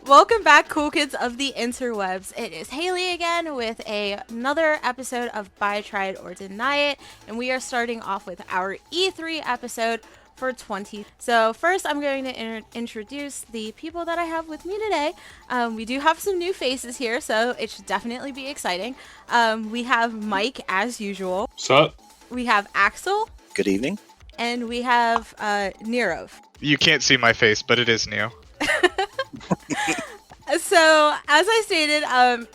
Welcome back, cool kids of the interwebs. It is Haley again with another episode of Buy, Try It, or Deny It, and we are starting off with our E3 episode for 20. So first, I'm going to introduce the people that I have with me today. We do have some new faces here, so it should definitely be exciting. We have Mike, as usual. What's up? We have Axel. Good evening. And we have Nirav. You can't see my face, but it is new. So, as I stated,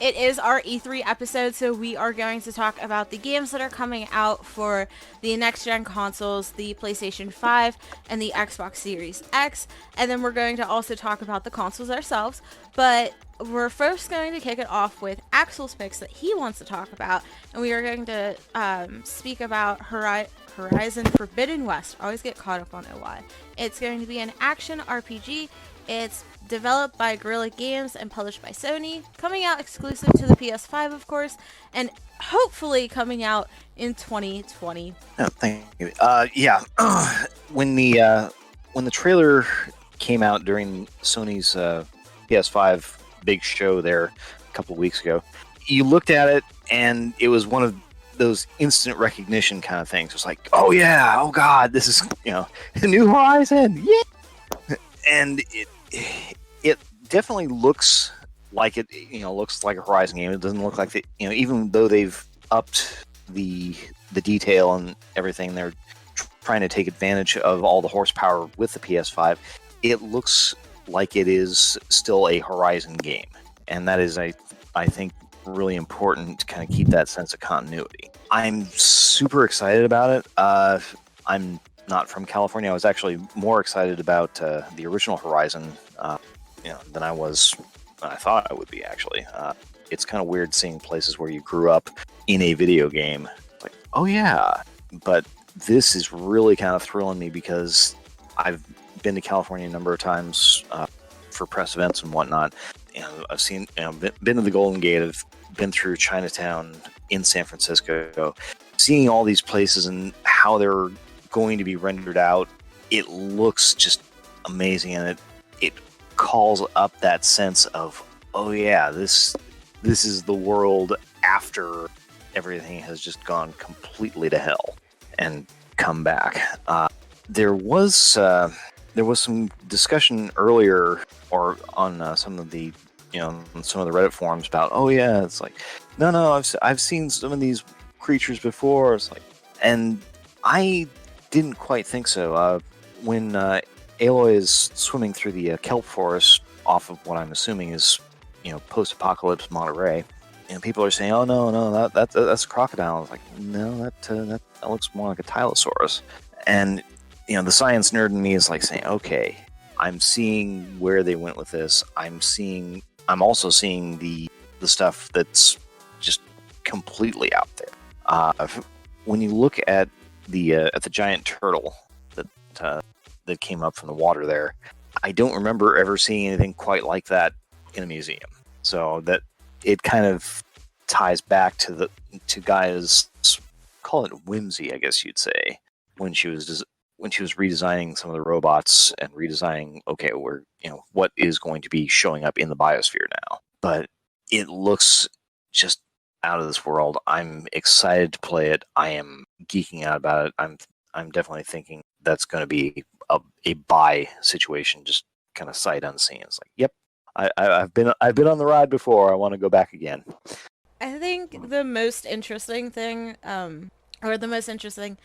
it is our E3 episode, so we are going to talk about the games that are coming out for the next-gen consoles, the PlayStation 5 and the Xbox Series X, and then we're going to also talk about the consoles ourselves, but we're first going to kick it off with Axel's picks that he wants to talk about, and we are going to speak about Horizon Forbidden West. I always get caught up on OI. It's going to be an action RPG. It's developed by Guerrilla Games and published by Sony, coming out exclusive to the PS5, of course, and hopefully coming out in 2020. Oh, thank you. When the trailer came out during Sony's PS5 big show there a couple of weeks ago, you looked at it and it was one of those instant recognition kind of things. It was like, oh yeah, oh god, this is a New Horizon, yeah, and it definitely looks like it. Looks like a Horizon game. It doesn't look like even though they've upped the detail and everything, they're trying to take advantage of all the horsepower with the PS5. It looks like it is still a Horizon game, and that is, I think, really important to kind of keep that sense of continuity. I'm super excited about it. I'm not from California. I was actually more excited about the original Horizon than I thought I would be, actually. It's kind of weird seeing places where you grew up in a video game. It's like, oh yeah. But this is really kind of thrilling me because I've been to California a number of times for press events and whatnot. I've seen, been to the Golden Gate. I've been through Chinatown in San Francisco. Seeing all these places and how they're going to be rendered out, it looks just amazing, and it calls up that sense of, oh yeah, this is the world after everything has just gone completely to hell and come back. There was some discussion earlier, or on some of the Reddit forums about, oh yeah, it's like, no, I've seen some of these creatures before. It's like, and I didn't quite think so. When Aloy is swimming through the kelp forest off of what I'm assuming is, post-apocalypse Monterey, and people are saying, "Oh no, that's a crocodile." I was like, no, that looks more like a Tylosaurus. And the science nerd in me is like saying, okay, I'm seeing where they went with this. I'm also seeing the stuff that's just completely out there. When you look at the giant turtle that came up from the water there, I don't remember ever seeing anything quite like that in a museum. So that it kind of ties back to Gaia's, call it whimsy, I guess you'd say, when she was redesigning some of the robots and redesigning, okay, what is going to be showing up in the biosphere now. But it looks just out of this world. I'm excited to play it. I am geeking out about it. I'm definitely thinking that's going to be a buy situation, just kind of sight unseen. It's like, yep, I've been on the ride before. I want to go back again. I think the most interesting thing, or the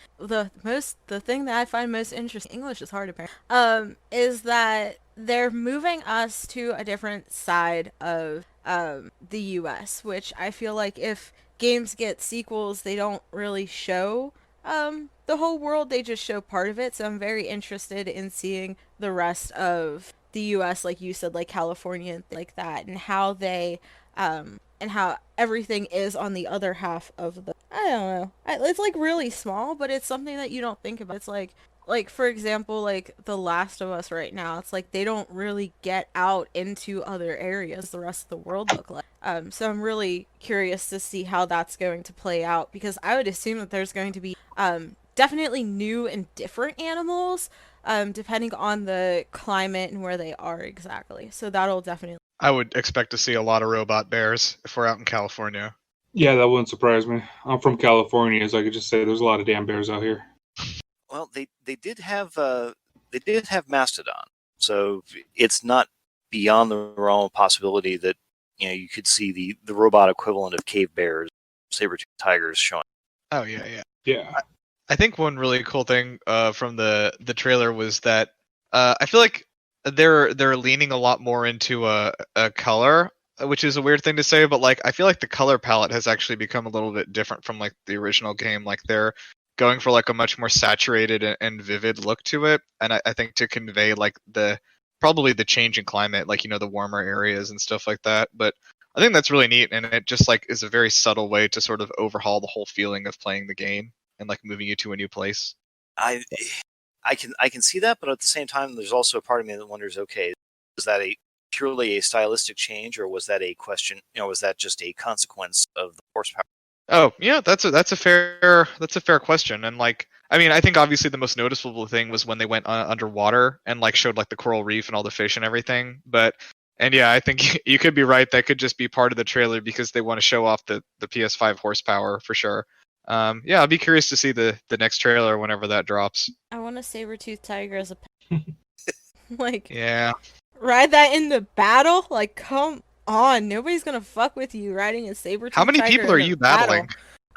thing that I find most interesting, English is hard apparently, is that they're moving us to a different side of the US, which I feel like if games get sequels, they don't really show the whole world, they just show part of it. So I'm very interested in seeing the rest of the US, like you said, like California and things like that, and how they and how everything is on the other half of the, I don't know, it's like really small, but it's something that you don't think about. It's like for example, like The Last of Us right now, it's like they don't really get out into other areas the rest of the world look like. So I'm really curious to see how that's going to play out, because I would assume that there's going to be definitely new and different animals, depending on the climate and where they are exactly. So that'll definitely. I would expect to see a lot of robot bears if we're out in California. Yeah, that wouldn't surprise me. I'm from California, so I could just say there's a lot of damn bears out here. Well, they did have Mastodon, so it's not beyond the realm of possibility that you could see the robot equivalent of cave bears, saber-toothed tigers showing. Oh yeah. Yeah. I think one really cool thing from the trailer was that I feel like they're leaning a lot more into a color, which is a weird thing to say, but like I feel like the color palette has actually become a little bit different from like the original game. Like they're going for like a much more saturated and vivid look to it, and I think to convey like probably the change in climate, like the warmer areas and stuff like that. But I think that's really neat, and it just like is a very subtle way to sort of overhaul the whole feeling of playing the game and like moving you to a new place. I can see that, but at the same time, there's also a part of me that wonders, okay, is that purely a stylistic change, or was that a question? Was that just a consequence of the horsepower? Oh yeah, that's a fair question, and like I mean I think obviously the most noticeable thing was when they went underwater and like showed like the coral reef and all the fish and everything. And yeah, I think you could be right. That could just be part of the trailer because they want to show off the PS5 horsepower for sure. Yeah, I'll be curious to see the next trailer whenever that drops. I want a saber-toothed tiger as a pet. Like, yeah, ride that in the battle? Like, come on, nobody's gonna fuck with you riding a saber-toothed how many tiger people are in a you battling?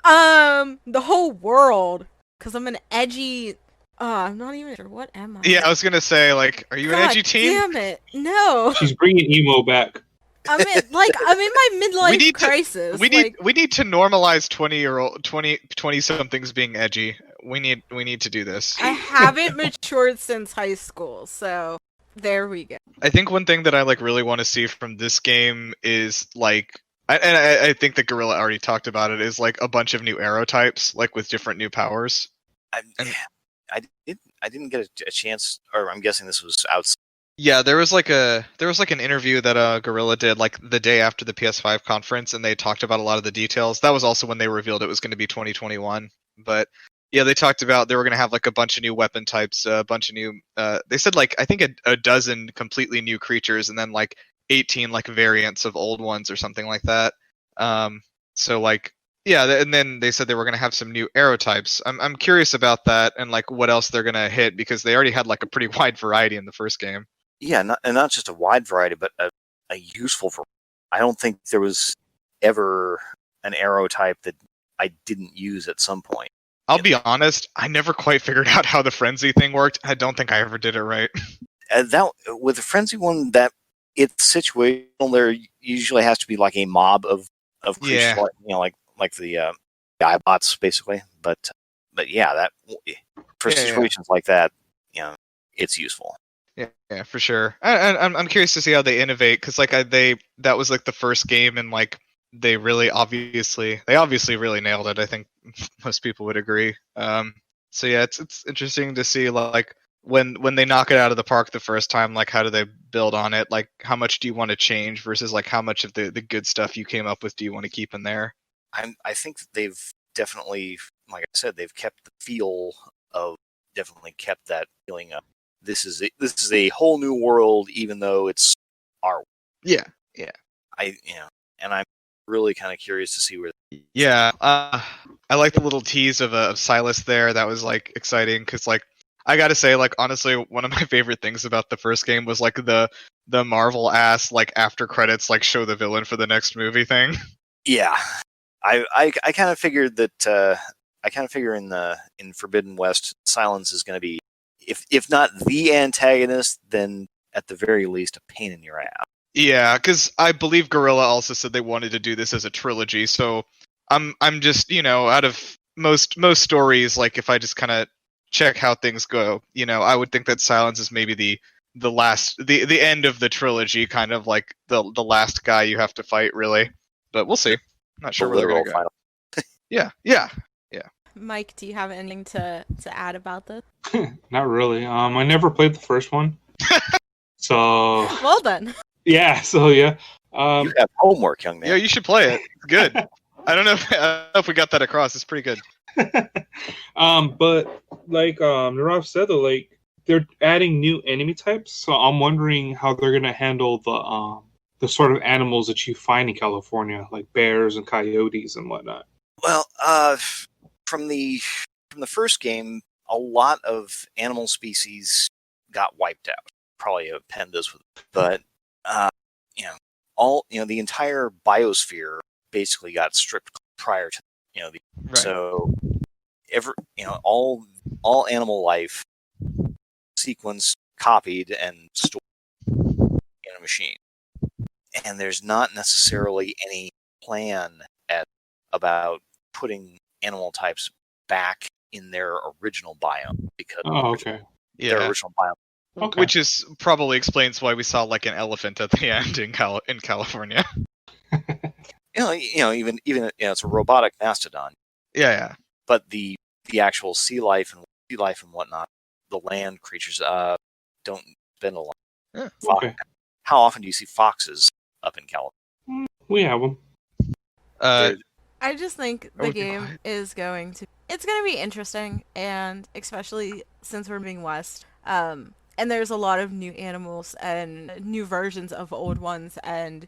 The whole world. Cause I'm an edgy. I'm not even sure. What am I? Yeah, I was gonna say like, are you an edgy teen? Damn it, no. She's bringing emo back. I'm in my midlife crisis. We need to normalize 20 somethings being edgy. We need to do this. I haven't matured since high school, so there we go. I think one thing that I like really want to see from this game is like, I think that Guerrilla already talked about it, is like a bunch of new arrow types, like with different new powers. I didn't get a chance, or I'm guessing this was outside. Yeah, there was like an interview that Guerrilla did like the day after the PS5 conference, and they talked about a lot of the details. That was also when they revealed it was going to be 2021. But yeah, they talked about they were going to have like a bunch of new weapon types, a bunch of new. They said like I think a dozen completely new creatures, and then like 18 like variants of old ones or something like that. So like yeah, and then they said they were going to have some new arrow types. I'm curious about that and like what else they're going to hit because they already had like a pretty wide variety in the first game. Yeah, not just a wide variety, but a useful variety. I don't think there was ever an arrow type that I didn't use at some point. I'll be honest, I never quite figured out how the frenzy thing worked. I don't think I ever did it right. That with the frenzy one, that it's situational. There usually has to be like a mob of creatures, like the guy bots basically. But yeah, that for situations like that, it's useful. Yeah, for sure. I'm curious to see how they innovate because like that was like the first game and like they obviously really nailed it. I think most people would agree. So yeah, it's interesting to see like when they knock it out of the park the first time, like how do they build on it? Like how much do you want to change versus like how much of the good stuff you came up with do you want to keep in there? I think they've definitely, like I said, they've kept the feel of definitely kept that feeling of. This is a whole new world, even though it's our world. Yeah. And I'm really kind of curious to see where. Yeah, I like the little tease of Silas there. That was like exciting because like I gotta say like honestly one of my favorite things about the first game was like the Marvel ass like after credits like show the villain for the next movie thing. Yeah, I kind of figured that in Forbidden West, Silence is going to be. If not the antagonist, then at the very least a pain in your ass. Yeah, because I believe Guerrilla also said they wanted to do this as a trilogy. So I'm just out of most stories, like if I just kind of check how things go, I would think that Silence is maybe the last the end of the trilogy, kind of like the last guy you have to fight, really. But we'll see. I'm not sure where they're gonna go. Yeah. Mike, do you have anything to add about this? Not really. I never played the first one. So well done. Yeah, you have homework, young man. Yeah, you should play it. It's good. I don't know if we got that across. It's pretty good. But like Nirav said though, like they're adding new enemy types, so I'm wondering how they're gonna handle the the sort of animals that you find in California, like bears and coyotes and whatnot? Well, from the first game, a lot of animal species got wiped out. Probably a pandas, but the entire biosphere basically got stripped prior to Right. so all animal life sequenced, copied, and stored in a machine, and there's not necessarily any plan about putting animal types back in their original biome because Okay. their Yeah. original biome. Okay. Which is probably explains why we saw like an elephant at the end in California. Even it's a robotic mastodon, Yeah. but the actual sea life and whatnot, the land creatures don't spend a lot. Yeah. Okay. How often do you see foxes up in California? We have them. I just think the game is going to be interesting, and especially since we're moving west. And there's a lot of new animals and new versions of old ones and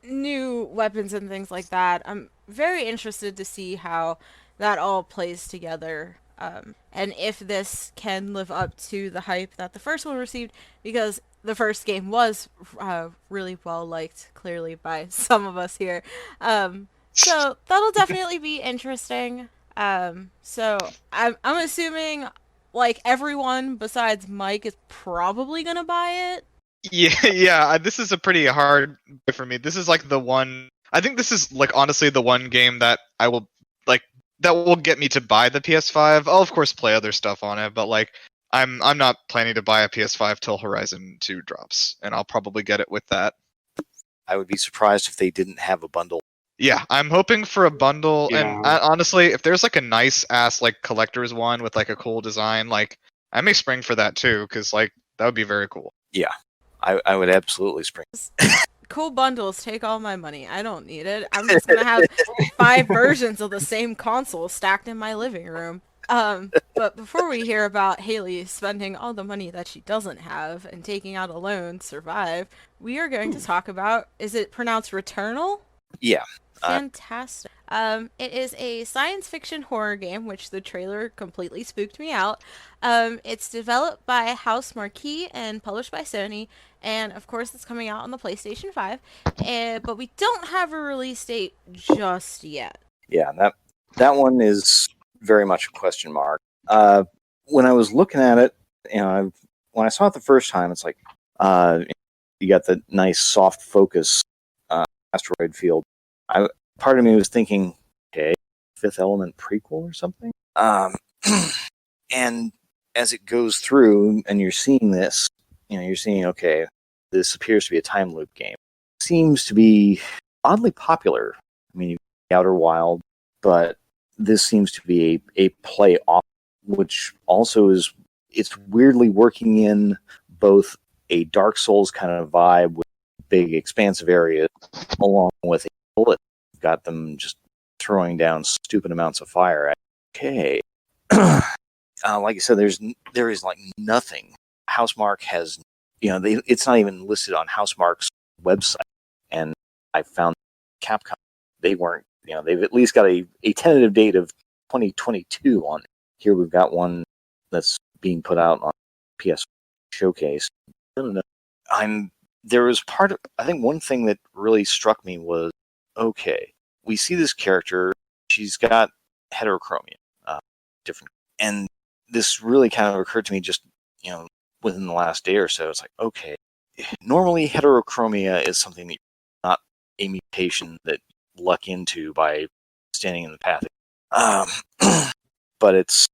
new weapons and things like that. I'm very interested to see how that all plays together. And if this can live up to the hype that the first one received, because the first game was really well liked, clearly by some of us here. So that'll definitely be interesting. So I'm assuming like everyone besides Mike is probably gonna buy it. Yeah. This is a pretty hard buy for me. This is like the one. I think this is like honestly the one game that I will like that will get me to buy the PS5. I'll of course play other stuff on it, but like I'm not planning to buy a PS5 till Horizon 2 drops, and I'll probably get it with that. I would be surprised if they didn't have a bundle. Yeah, I'm hoping for a bundle, and honestly, if there's like a nice ass like collector's one with like a cool design, like I may spring for that too, because like that would be very cool. Yeah, I would absolutely spring. Cool bundles take all my money. I don't need it. I'm just gonna have 5 versions of the same console stacked in my living room. But before we hear about Haley spending all the money that she doesn't have and taking out a loan to survive, we are going to talk about, is it pronounced Returnal? Yeah. Fantastic. It is a science fiction horror game, which the trailer completely spooked me out. It's developed by House Marquee and published by Sony, and of course it's coming out on the PlayStation 5, but we don't have a release date just yet. Yeah, that one is very much a question mark. When I was looking at it, when I saw it the first time, it's like, you got the nice soft focus asteroid field. Part of me was thinking, okay, Fifth Element prequel or something. And as it goes through, and you're seeing this, you're seeing, okay, this appears to be a time loop game. Seems to be oddly popular. I mean, Outer Wild, but this seems to be a play off, which also it's weirdly working in both a Dark Souls kind of vibe with big expansive areas, along with a bullet. Got them just throwing down stupid amounts of fire. Okay, like I said, there is like nothing. Housemarque has, it's not even listed on Housemarque's website, and I found Capcom, they weren't. They've at least got a tentative date of 2022 on it. Here we've got one that's being put out on PS Showcase. I don't know. There was I think one thing that really struck me was, okay, we see this character, she's got heterochromia, different, and this really kind of occurred to me just, within the last day or so. It's like, okay, normally heterochromia is something that not a mutation that you luck into by standing in the path. But it's,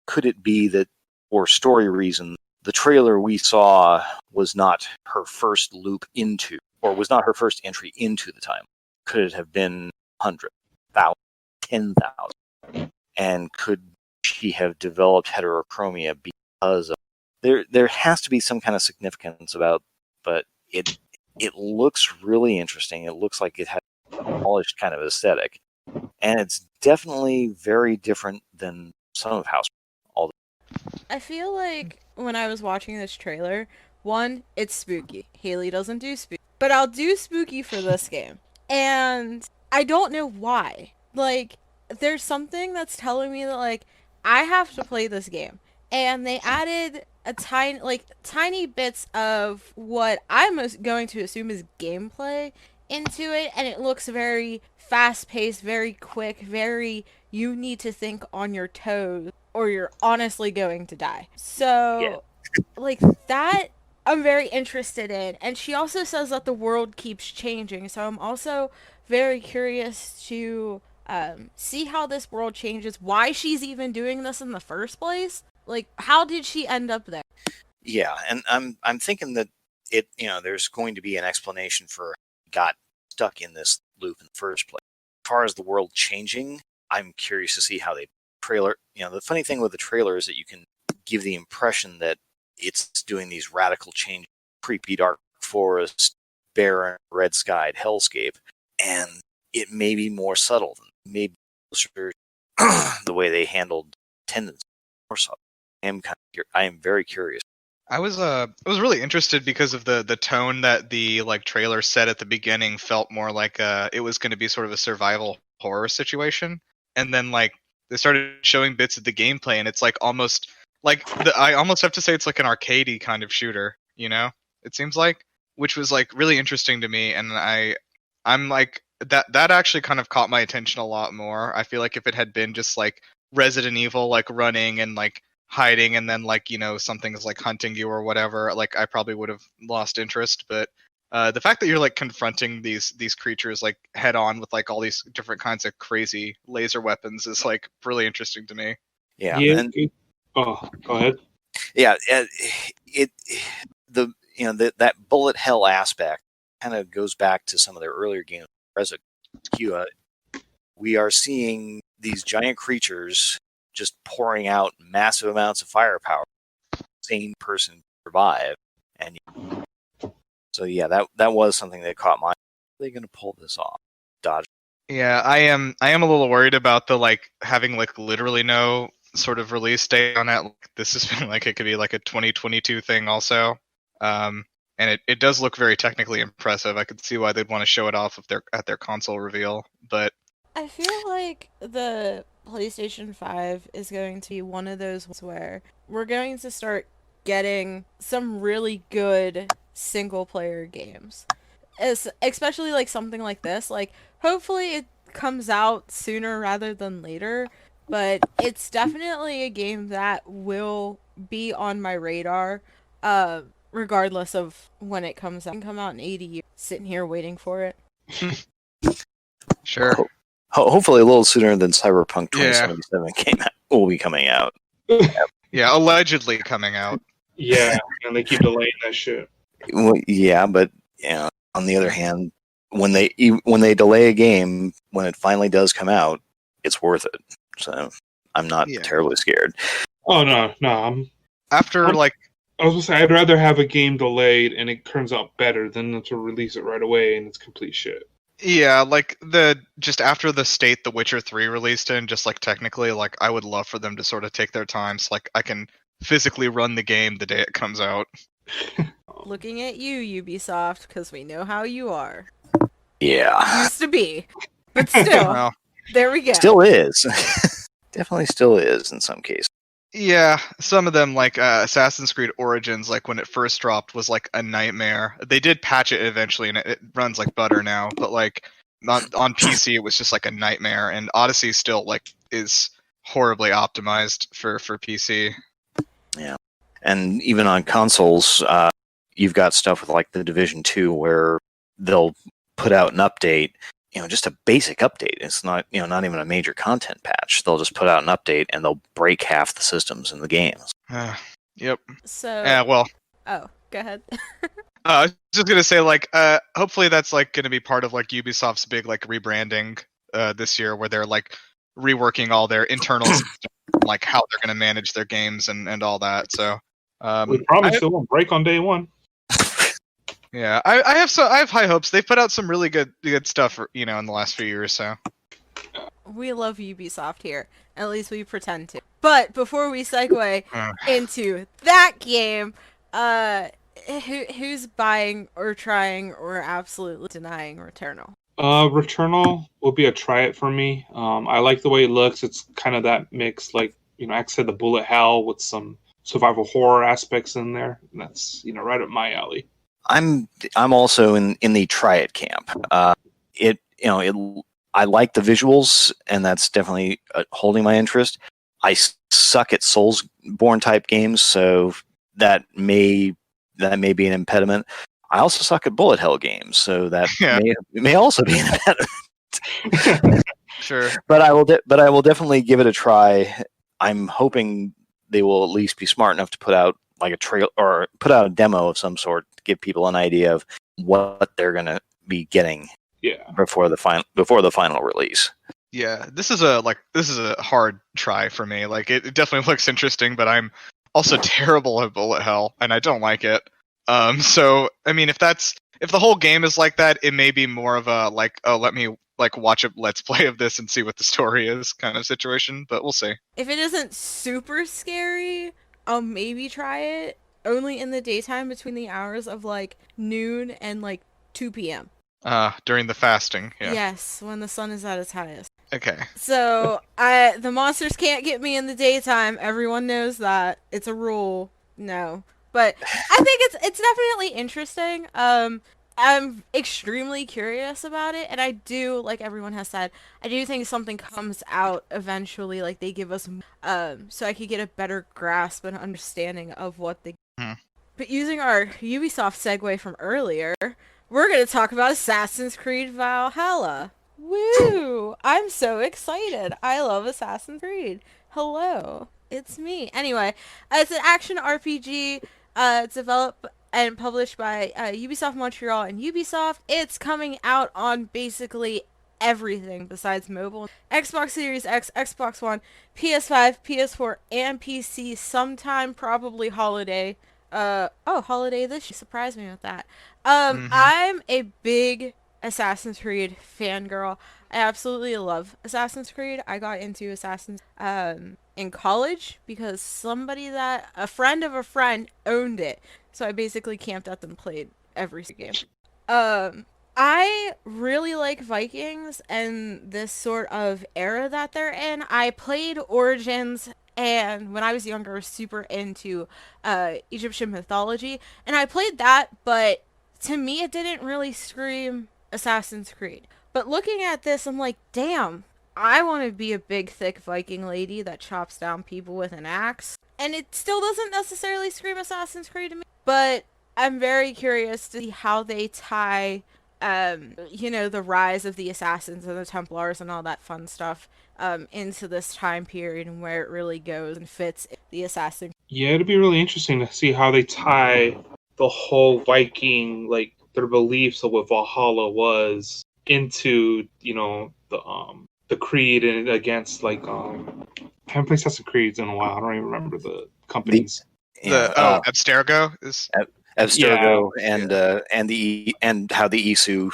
could it be that, for story reasons, the trailer we saw was not her first loop into, or was not her first entry into the time? Could it have been 100, 1,000, 10,000? And could she have developed heterochromia because of, there has to be some kind of significance about, but it looks really interesting. It looks like it has a polished kind of aesthetic, and it's definitely very different than some of House. I feel like when I was watching this trailer, one, it's spooky. Haley doesn't do spooky. but I'll do spooky for this game. And I don't know why. Like, there's something that's telling me that, like, I have to play this game. And they added a tiny bits of what I'm going to assume is gameplay into it, and it looks very fast-paced, very quick, very you need to think on your toes or you're honestly going to die. So, like, that I'm very interested in. And she also says that the world keeps changing, so I'm also very curious to see how this world changes, why she's even doing this in the first place. Like, how did she end up there? Yeah, and I'm thinking that there's going to be an explanation for got stuck in this loop in the first place. As far as the world changing, I'm curious to see how they trailer. The funny thing with the trailer is that you can give the impression that it's doing these radical changes, creepy dark forest, barren, red-skied hellscape, and it may be more subtle than maybe closer the way they handled tendencies more subtle. I am very curious. I was really interested because of the tone that the like trailer set at the beginning felt more like it was going to be sort of a survival horror situation, and then like they started showing bits of the gameplay, and it's like almost like I almost have to say it's like an arcadey kind of shooter, it seems like, which was like really interesting to me, and I'm like that actually kind of caught my attention a lot more. I feel like if it had been just like Resident Evil, like running and like hiding and then like something's like hunting you or whatever, like I probably would have lost interest. But the fact that you're like confronting these creatures like head on with like all these different kinds of crazy laser weapons is like really interesting to me. Yeah, go ahead. Yeah, that bullet hell aspect kind of goes back to some of their earlier games. We are seeing these giant creatures just pouring out massive amounts of firepower. Sane person survive, and so yeah, that was something that caught my eye. Are they going to pull this off? Dodge. Yeah, I am a little worried about the like having like literally no sort of release date on it. This has been like it could be like a 2022 thing also. And it does look very technically impressive. I could see why they'd want to show it off if they're at their console reveal, but I feel like the PlayStation 5 is going to be one of those ones where we're going to start getting some really good single player games. Especially like something like this. Like, hopefully it comes out sooner rather than later, but it's definitely a game that will be on my radar, regardless of when it comes out. It can come out in 80 years, sitting here waiting for it. Sure. Hopefully a little sooner than Cyberpunk 2077 will be coming out. Yeah, allegedly coming out. Yeah, and they keep delaying that shit. Well, yeah, but on the other hand, when they delay a game, when it finally does come out, it's worth it. So I'm not terribly scared. Oh no, I'm like. I was gonna say I'd rather have a game delayed and it turns out better than to release it right away and it's complete shit. Yeah, like just after the state The Witcher 3 released in, just like technically, like I would love for them to sort of take their time so like I can physically run the game the day it comes out. Looking at you, Ubisoft, because we know how you are. Yeah. Used to be. But still, Well, there we go. Still is. Definitely still is in some cases. Yeah, some of them, like Assassin's Creed Origins, like when it first dropped, was like a nightmare. They did patch it eventually, and it runs like butter now. But like on PC, it was just like a nightmare. And Odyssey still like is horribly optimized for PC. Yeah, and even on consoles, you've got stuff with like the Division 2 where they'll put out an update. Just a basic update. It's not, not even a major content patch. They'll just put out an update and they'll break half the systems in the games. Yep. So. Yeah. Well. Oh, go ahead. I was just gonna say, like, hopefully that's like gonna be part of like Ubisoft's big like rebranding this year, where they're like reworking all their internal systems, like how they're gonna manage their games and all that. So. We promise it won't break on day one. Yeah, I have high hopes. They've put out some really good stuff, in the last few years. So we love Ubisoft here. At least we pretend to. But before we segue into that game, who's buying or trying or absolutely denying Returnal? Returnal will be a try it for me. I like the way it looks. It's kind of that mix, like X said, the bullet hell with some survival horror aspects in there. And that's right up my alley. I'm also in the try it camp. I like the visuals, and that's definitely holding my interest. I suck at Soulsborne type games, so that may be an impediment. I also suck at bullet hell games, so that may also be an impediment. Sure. But I will definitely give it a try. I'm hoping they will at least be smart enough to put out like a trail or put out a demo of some sort to give people an idea of what they're going to be getting before the final release. Yeah, this is a hard try for me. Like it definitely looks interesting, but I'm also terrible at bullet hell and I don't like it. So I mean, if the whole game is like that, it may be more of a let me watch a let's play of this and see what the story is kind of situation, but we'll see. If it isn't super scary, I'll maybe try it only in the daytime between the hours of noon and 2 p.m. During the fasting, yeah. Yes, when the sun is at its highest. Okay. So the monsters can't get me in the daytime. Everyone knows that. It's a rule. No. But I think it's definitely interesting. I'm extremely curious about it, and I do, like everyone has said, I do think something comes out eventually, like they give us, so I could get a better grasp and understanding of what they. But using our Ubisoft segue from earlier, we're going to talk about Assassin's Creed Valhalla. Woo! I'm so excited. I love Assassin's Creed. Hello, it's me. Anyway, it's an action RPG. It's developed and published by Ubisoft Montreal and Ubisoft. It's coming out on basically everything besides mobile. Xbox Series X, Xbox One, PS5, PS4, and PC sometime, probably holiday. Holiday this year. Surprised me with that. I'm a big Assassin's Creed fangirl. I absolutely love Assassin's Creed. I got into Assassin's in college because a friend of a friend owned it. So I basically camped out and played every game. I really like Vikings and this sort of era that they're in. I played Origins, and when I was younger, I was super into Egyptian mythology, and I played that, but to me, it didn't really scream Assassin's Creed. But looking at this, I'm like, damn, I want to be a big, thick Viking lady that chops down people with an axe. And it still doesn't necessarily scream Assassin's Creed to me, but I'm very curious to see how they tie, the rise of the Assassins and the Templars and all that fun stuff into this time period and where it really goes and fits the Assassin. Yeah, it'd be really interesting to see how they tie the whole Viking, their beliefs of what Valhalla was, into the Creed and against I haven't played Assassin's Creed in a while. I don't even remember the companies. Abstergo is Abstergo and how the Isu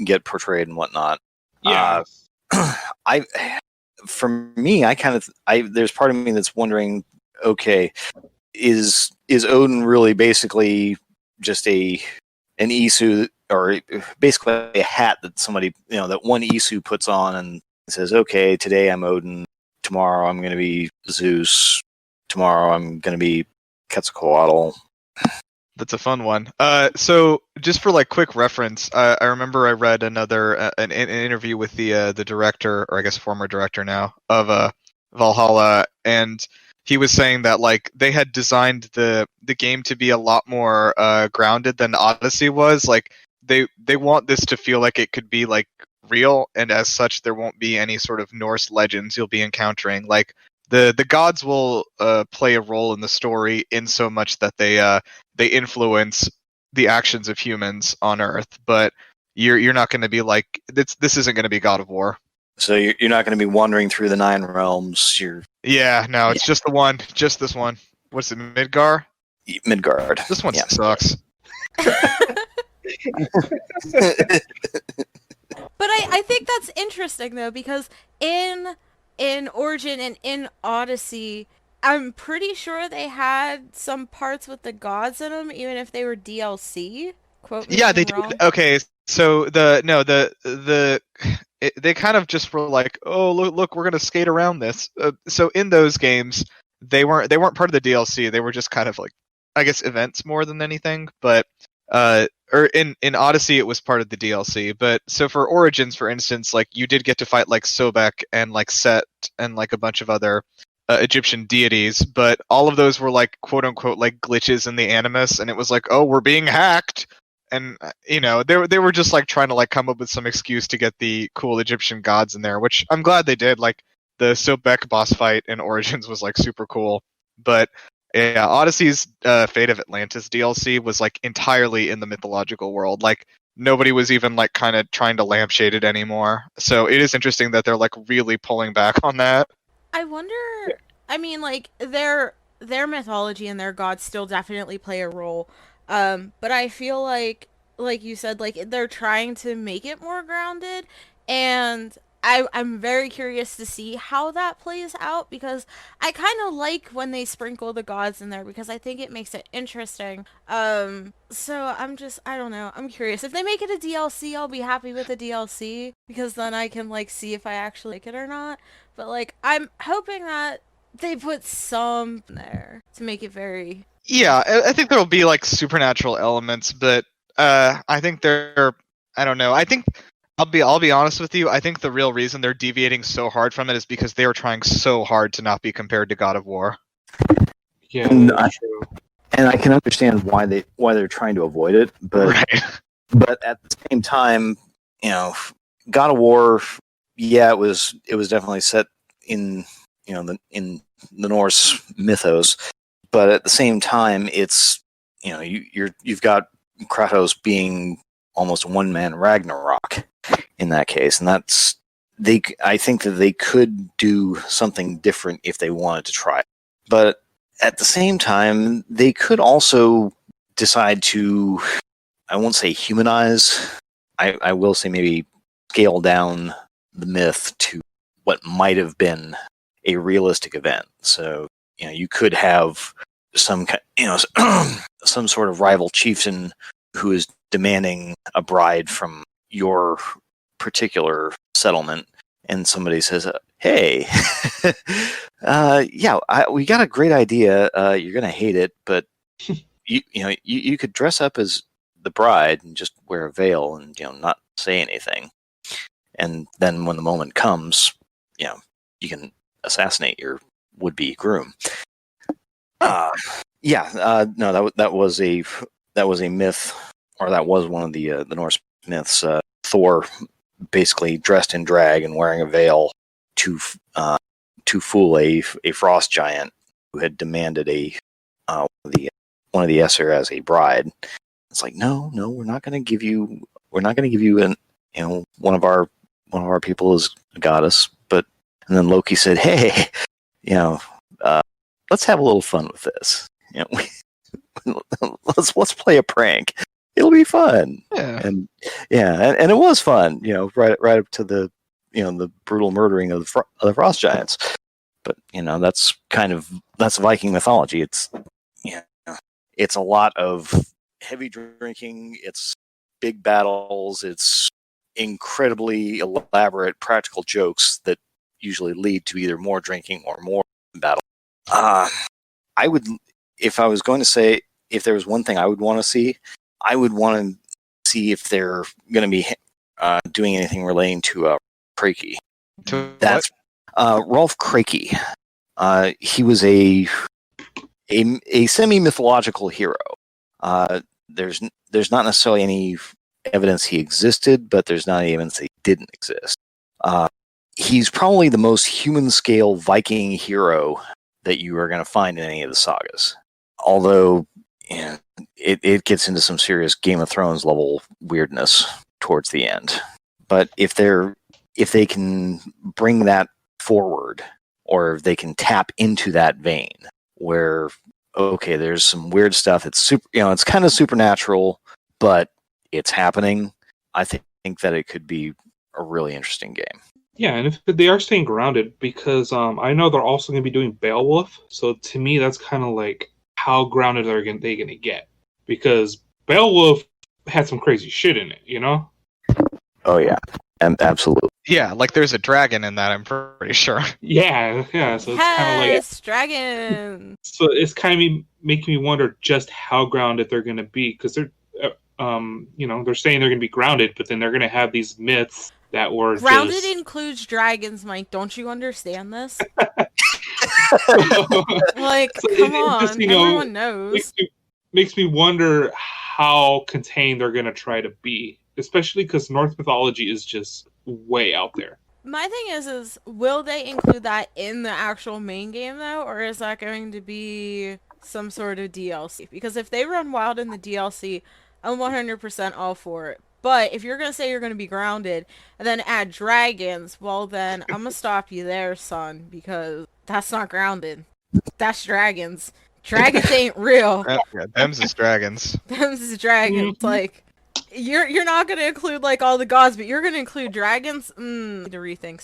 get portrayed and whatnot. Yeah. For me, there's part of me that's wondering, okay, is Odin really basically just an Isu, or basically a hat that somebody, that one Isu puts on and says, okay, today I'm Odin, tomorrow I'm going to be Zeus, tomorrow I'm going to be Quetzalcoatl. That's a fun one. So just for quick reference, I remember I read an interview with the director, or I guess former director now, of Valhalla, and he was saying that they had designed the game to be a lot more grounded than Odyssey was. They want this to feel like it could be real, and as such there won't be any sort of Norse legends you'll be encountering. The gods will play a role in the story in so much that they influence the actions of humans on Earth, but you're not going to be this isn't going to be God of War. So you're not going to be wandering through the 9 realms. It's just the one, just this one. What's it, Midgar? Midgard. This one sucks. But I think that's interesting though, because in Origin and in Odyssey, I'm pretty sure they had some parts with the gods in them, even if they were DLC. Quote me Yeah, if they I'm did. wrong. Okay, so they kind of just were like, oh look, we're gonna skate around this. So in those games, they weren't part of the DLC. They were just kind of like, I guess, events more than anything. But or in Odyssey, it was part of the DLC. But so for Origins, for instance, like you did get to fight like Sobek and like Set and like a bunch of other Egyptian deities, but all of those were like quote unquote like glitches in the Animus, and it was like, oh, we're being hacked. And they were just like trying to like come up with some excuse to get the cool Egyptian gods in there, which I'm glad they did. Like the Sobek boss fight in Origins was like super cool, but yeah, Odyssey's Fate of Atlantis DLC was like entirely in the mythological world. Like nobody was even like kind of trying to lampshade it anymore. So it is interesting that they're like really pulling back on that. I wonder. I mean, like their mythology and their gods still definitely play a role. But I feel like you said, like they're trying to make it more grounded, and I'm very curious to see how that plays out because I kind of like when they sprinkle the gods in there because I think it makes it interesting. So I don't know. I'm curious. If they make it a DLC, I'll be happy with the DLC because then I can like see if I actually like it or not. But like I'm hoping that they put some there to make it very Yeah, I think there'll be like supernatural elements, but I think they're I don't know. I think I'll be honest with you. I think the real reason they're deviating so hard from it is because they are trying so hard to not be compared to God of War. Yeah, And that's true. And I can understand why they're trying to avoid it, but Right. but at the same time, God of War, yeah, it was definitely set in in the Norse mythos, but at the same time, it's you've got Kratos being almost a one man Ragnarok in that case, and that's I think that they could do something different if they wanted to try, but at the same time, they could also decide to, I won't say humanize, I will say maybe scale down the myth to what might have been a realistic event. So, you could have some, some sort of rival chieftain who is demanding a bride from your particular settlement, and somebody says, "Hey, yeah, we got a great idea. You're gonna hate it, but you could dress up as the bride and just wear a veil and not say anything, and then when the moment comes, you can assassinate your would-be groom." No, that was a myth, or that was one of the Norse myths. Thor basically dressed in drag and wearing a veil to fool a frost giant who had demanded one of the Esser as a bride. It's like, no, we're not going to give you an one of our people is a goddess. But and then Loki said, hey, let's have a little fun with this. Let's play a prank. It'll be fun. Yeah. And it was fun. Right up to the the brutal murdering of the frost giants. But that's Viking mythology. It's a lot of heavy drinking. It's big battles. It's incredibly elaborate practical jokes that usually lead to either more drinking or more battle. I would, if I was going to say, if there was one thing I would want to see, I would want to see if they're going to be doing anything relating to Craigie. That's Rolf Craigie. He was a semi-mythological hero. There's not necessarily any evidence he existed, but there's not any evidence he didn't exist. He's probably the most human-scale Viking hero that you are going to find in any of the sagas. Although it gets into some serious Game of Thrones level weirdness towards the end. But if they can bring that forward, or if they can tap into that vein where, okay, there's some weird stuff. It's super, it's kind of supernatural, but it's happening. I think that it could be a really interesting game. Yeah, and if they are staying grounded, because I know they're also going to be doing Beowulf, so to me that's kind of like how grounded are they going to get? Because Beowulf had some crazy shit in it, you know? Oh yeah, absolutely. Yeah, like there's a dragon in that, I'm pretty sure. Yeah. So it's kind of like Yes, dragon. so it's kind of making me wonder just how grounded they're going to be, because they're they're saying they're going to be grounded, but then they're going to have these myths that were Grounded just includes dragons, Mike. Don't you understand this? so, Like, so come it just, on, everyone knows. makes me wonder how contained they're going to try to be, especially because Norse mythology is just way out there. My thing is will they include that in the actual main game though, or is that going to be some sort of DLC? Because if they run wild in the DLC, I'm 100% all for it. But if you're gonna say you're gonna be grounded and then add dragons, well then I'm gonna stop you there, son, because that's not grounded. That's dragons. Dragons ain't real. Yeah, them's is dragons. Them's is dragons. Mhm. Like, you're not gonna include like all the gods, but you're gonna include dragons. Need to rethink.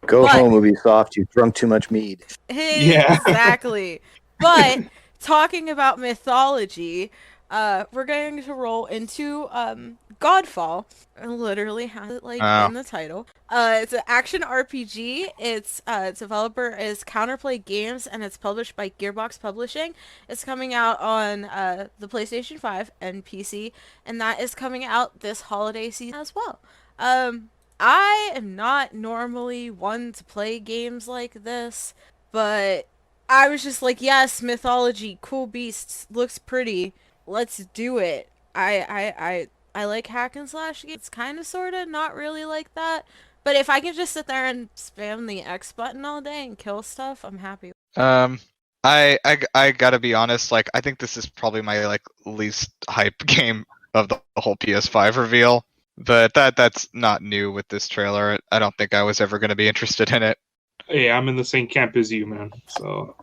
Go But- home, Ubisoft. You've drunk too much mead. Yeah. Exactly. But talking about mythology, we're going to roll into Godfall. It literally has it like Oh. in the title. It's an action RPG. Its developer is Counterplay Games, and it's published by Gearbox Publishing. It's coming out on the PlayStation 5 and PC, and that is coming out this holiday season as well. I am not normally one to play games like this, but I was just like, yes, mythology, cool beasts, looks pretty. Let's do it. I like hack and slash games. It's kind of, sort of, not really like that. But if I can just sit there and spam the X button all day and kill stuff, I'm happy. I gotta be honest, like I think this is probably my like least hype game of the whole PS5 reveal. But that's not new with this trailer. I don't think I was ever gonna be interested in it. Yeah, I'm in the same camp as you, man. So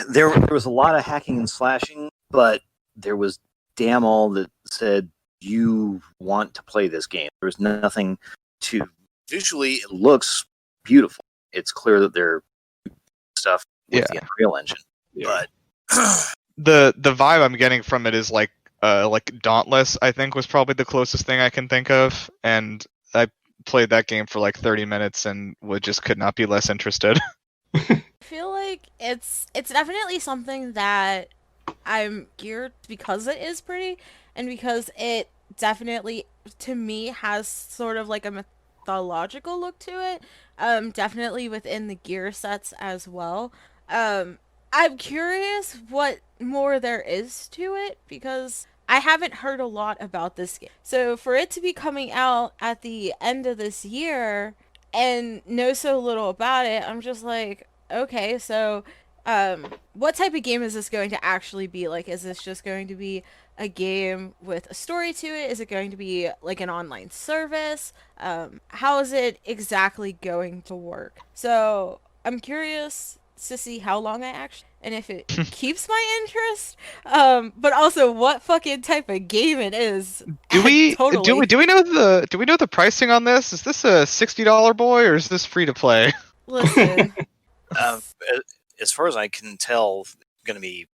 There was a lot of hacking and slashing, but there was damn all that said you want to play this game. There was nothing to visually. It looks beautiful. It's clear that they're stuff with the Unreal Engine, yeah. but The vibe I'm getting from it is like Dauntless, I think was probably the closest thing I can think of, and I played that game for like 30 minutes and could not be less interested. I feel like it's definitely something that I'm geared because it is pretty, and because it definitely, to me, has sort of like a mythological look to it. Definitely within the gear sets as well. I'm curious what more there is to it, because I haven't heard a lot about this game. So for it to be coming out at the end of this year and know so little about it, I'm just like, okay, so what type of game is this going to actually be? Like, is this just going to be a game with a story to it? Is it going to be like an online service? How is it exactly going to work? So I'm curious to see how long I actually, and if it keeps my interest, but also what fucking type of game it is. Do we Totally. do we know the pricing on this? Is this a $60 boy or is this free to play? Listen, as far as I can tell, going to be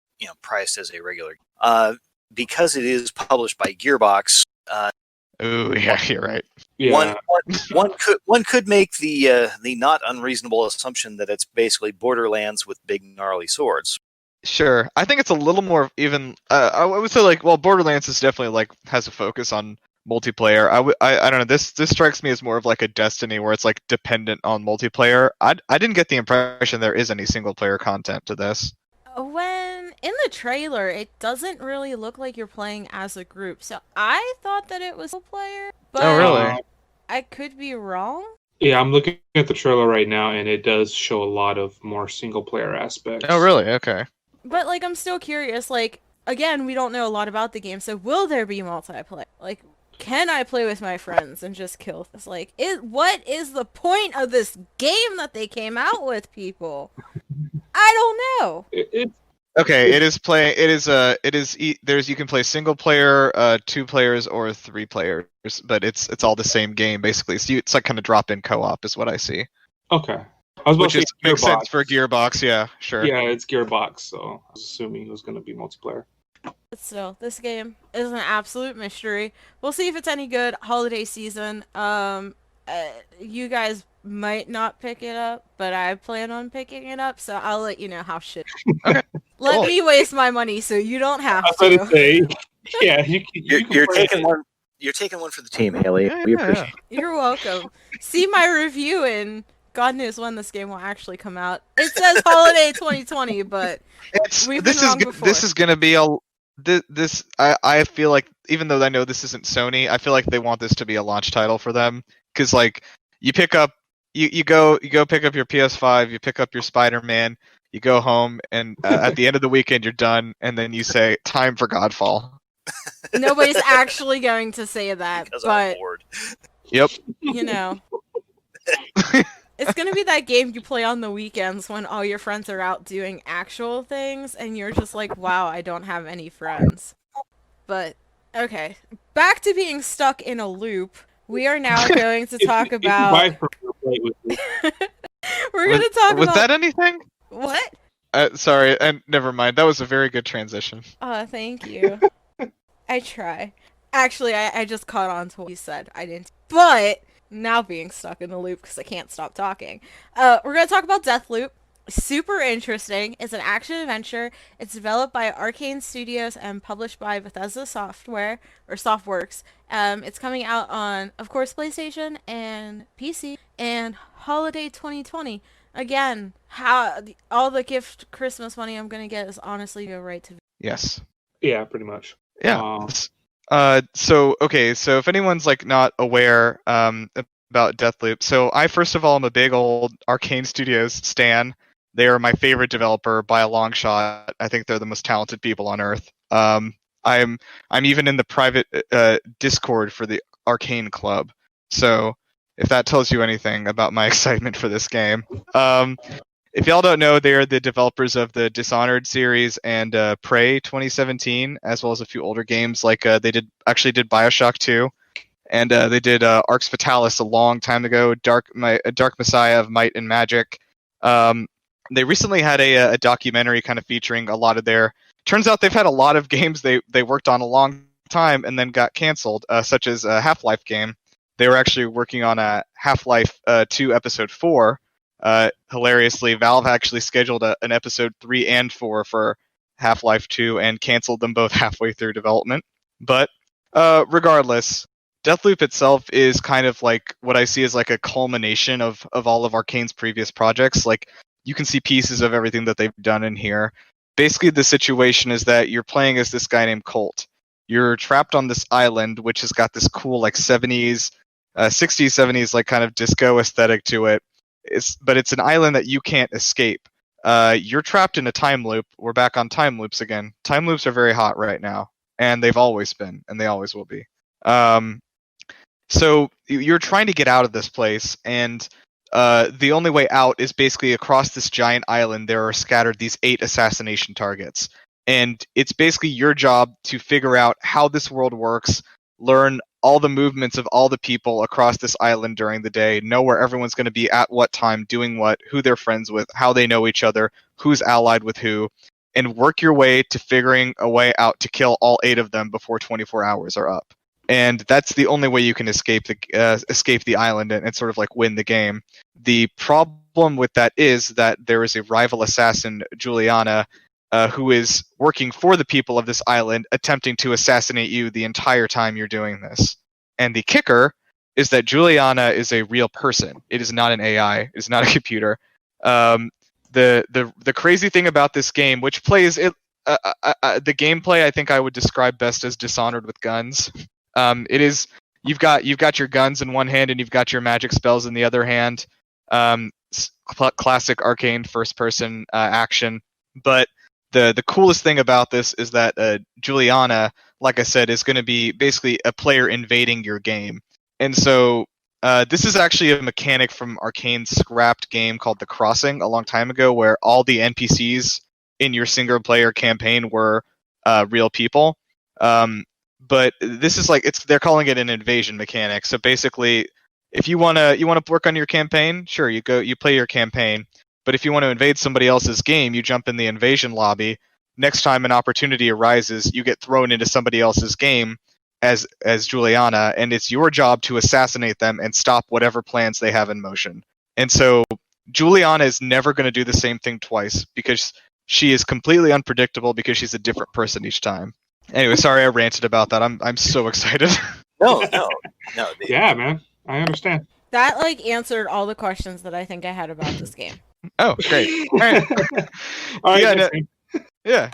priced as a regular. Because it is published by Gearbox. Ooh, yeah, you're right. Yeah. One could make the not unreasonable assumption that it's basically Borderlands with big gnarly swords. Sure, I think it's a little more even. I would say like, well, Borderlands is definitely like has a focus on multiplayer. I don't know. This strikes me as more of like a Destiny where it's like dependent on multiplayer. I didn't get the impression there is any single player content to this. when in the trailer, it doesn't really look like you're playing as a group. So I thought that it was a player, but Oh, really? I could be wrong. Yeah, I'm looking at the trailer right now, and it does show a lot of more single player aspects. Oh, really? Okay. But like, I'm still curious. Like, again, we don't know a lot about the game, so will there be multiplayer? Like, can I play with my friends and just kill this? Like, what is the point of this game that they came out with, people? I don't know. Okay, it is play. It is there's you can play single player, 2 players, or 3 players, but it's all the same game basically. So it's like kind of drop in co-op is what I see, Okay. I was about which to say is makes Gearbox. sense for Gearbox. Yeah, sure. Yeah, it's Gearbox, so I was assuming it was going to be multiplayer. But still, this game is an absolute mystery. We'll see if it's any good holiday season. You guys might not pick it up, but I plan on picking it up, so I'll let you know how shit. Okay. Let Cool. me waste my money so you don't I have was going to to. say, yeah, you You're can play taking it. one. You're taking one for the team, Haley. Yeah, We yeah, appreciate yeah. You're welcome. See my review and God knows when this game will actually come out. It says holiday 2020, but we've been wrong before. This is gonna be a this I feel like, even though I know this isn't Sony, I feel like they want this to be a launch title for them, because like you pick up you go pick up your PS5, you pick up your Spider-Man, you go home, and at the end of the weekend you're done, and then you say time for Godfall. Nobody's actually going to say that, because I'm but bored. Yep. you know. It's gonna be that game you play on the weekends when all your friends are out doing actual things, and you're just like, wow, I don't have any friends. But, okay. Back to being stuck in a loop. We are now going to talk If you about... buy from her, play it with me. We're gonna talk Was about... that anything? What? Sorry, and never mind. That was a very good transition. Thank you. I try. Actually, I just caught on to what you said. I didn't. But, now being stuck in the loop because I can't stop talking. We're going to talk about Deathloop. Super interesting. It's an action adventure. It's developed by Arcane Studios and published by Bethesda Software, or Softworks. It's coming out on, of course, PlayStation and PC, and holiday 2020. Again, all the gift Christmas money I'm going to get is honestly go right to... Yes. Yeah, pretty much. Yeah. So if anyone's like not aware about Deathloop, so I first of all am a big old Arcane Studios stan. They are my favorite developer by a long shot. I think they're the most talented people on earth. I'm even in the private Discord for the Arcane Club. So if that tells you anything about my excitement for this game. If y'all don't know, they are the developers of the Dishonored series and Prey 2017, as well as a few older games. Like they did BioShock 2, and they did Arx Fatalis a long time ago. Dark Messiah of Might and Magic. They recently had a documentary kind of featuring a lot of their. Turns out they've had a lot of games they worked on a long time and then got canceled, such as a Half-Life game. They were actually working on a Half-Life 2 Episode 4. Hilariously, Valve actually scheduled an episode 3 and 4 for Half-Life 2 and canceled them both halfway through development. But regardless, Deathloop itself is kind of like what I see as like a culmination of all of Arcane's previous projects. Like, you can see pieces of everything that they've done in here. Basically, the situation is that you're playing as this guy named Colt. You're trapped on this island, which has got this cool like 60s, 70s like kind of disco aesthetic to it. But it's an island that you can't escape. You're trapped in a time loop. We're back on time loops again. Time loops are very hot right now, and they've always been, and they always will be. So you're trying to get out of this place, and the only way out is basically across this giant island. There are scattered these 8 assassination targets, and it's basically your job to figure out how this world works, learn all the movements of all the people across this island during the day, know where everyone's going to be at what time, doing what, who they're friends with, how they know each other, who's allied with who, and work your way to figuring a way out to kill all 8 of them before 24 hours are up. And that's the only way you can escape the island and sort of like win the game. The problem with that is that there is a rival assassin, Juliana, who is working for the people of this island, attempting to assassinate you the entire time you're doing this. And the kicker is that Juliana is a real person. It is not an AI. It is not a computer. The crazy thing about this game, which plays it, the gameplay I think I would describe best as Dishonored with guns. It is you've got your guns in one hand and you've got your magic spells in the other hand. Classic Arcane first-person action, but the coolest thing about this is that Juliana, like I said, is going to be basically a player invading your game. And so this is actually a mechanic from Arcane's scrapped game called The Crossing a long time ago, where all the NPCs in your single player campaign were real people. But this is like they're calling it an invasion mechanic. So basically, if you wanna work on your campaign, sure, you play your campaign. But if you want to invade somebody else's game, you jump in the invasion lobby. Next time an opportunity arises, you get thrown into somebody else's game as Juliana, and it's your job to assassinate them and stop whatever plans they have in motion. And so Juliana is never going to do the same thing twice because she is completely unpredictable because she's a different person each time. Anyway, sorry I ranted about that. I'm so excited. No. Yeah, man, I understand. That like answered all the questions that I think I had about this game. Oh, great. All right. All right, Yeah, next no- game. Yeah.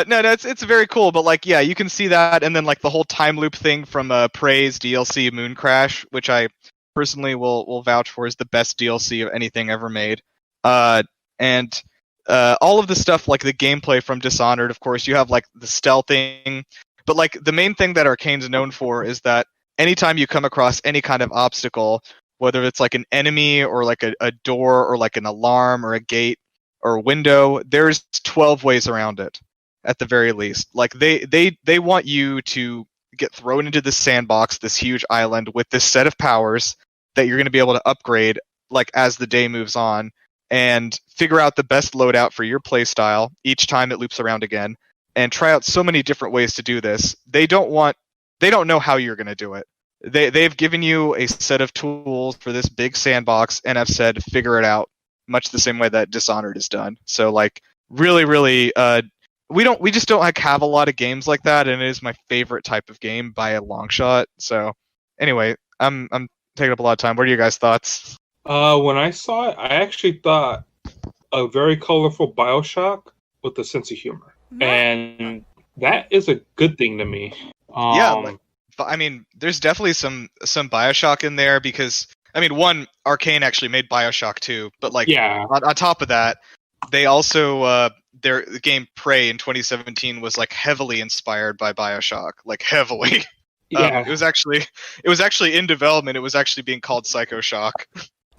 No, it's very cool, but like, yeah, you can see that, and then like the whole time loop thing from Prey's DLC Moon Crash, which I personally will vouch for is the best DLC of anything ever made. And all of the stuff like the gameplay from Dishonored, of course, you have like the stealthing, but like the main thing that Arcane's known for is that anytime you come across any kind of obstacle, whether it's like an enemy or like a door or like an alarm or a gate or a window, there's 12 ways around it at the very least. Like they want you to get thrown into this sandbox, this huge island with this set of powers that you're going to be able to upgrade like as the day moves on and figure out the best loadout for your playstyle each time it loops around again and try out so many different ways to do this. They don't know how you're going to do it. They've given you a set of tools for this big sandbox and have said figure it out, much the same way that Dishonored is done. So like really we just don't like have a lot of games like that, and it is my favorite type of game by a long shot. So anyway, I'm taking up a lot of time. What are you guys' thoughts? When I saw it, I actually thought a very colorful BioShock with a sense of humor, and that is a good thing to me. I mean, there's definitely some BioShock in there because I mean, one, Arcane actually made BioShock 2, but like on top of that, they also the game Prey in 2017 was like heavily inspired by BioShock, like heavily. Yeah, it was actually in development. It was actually being called Psychoshock.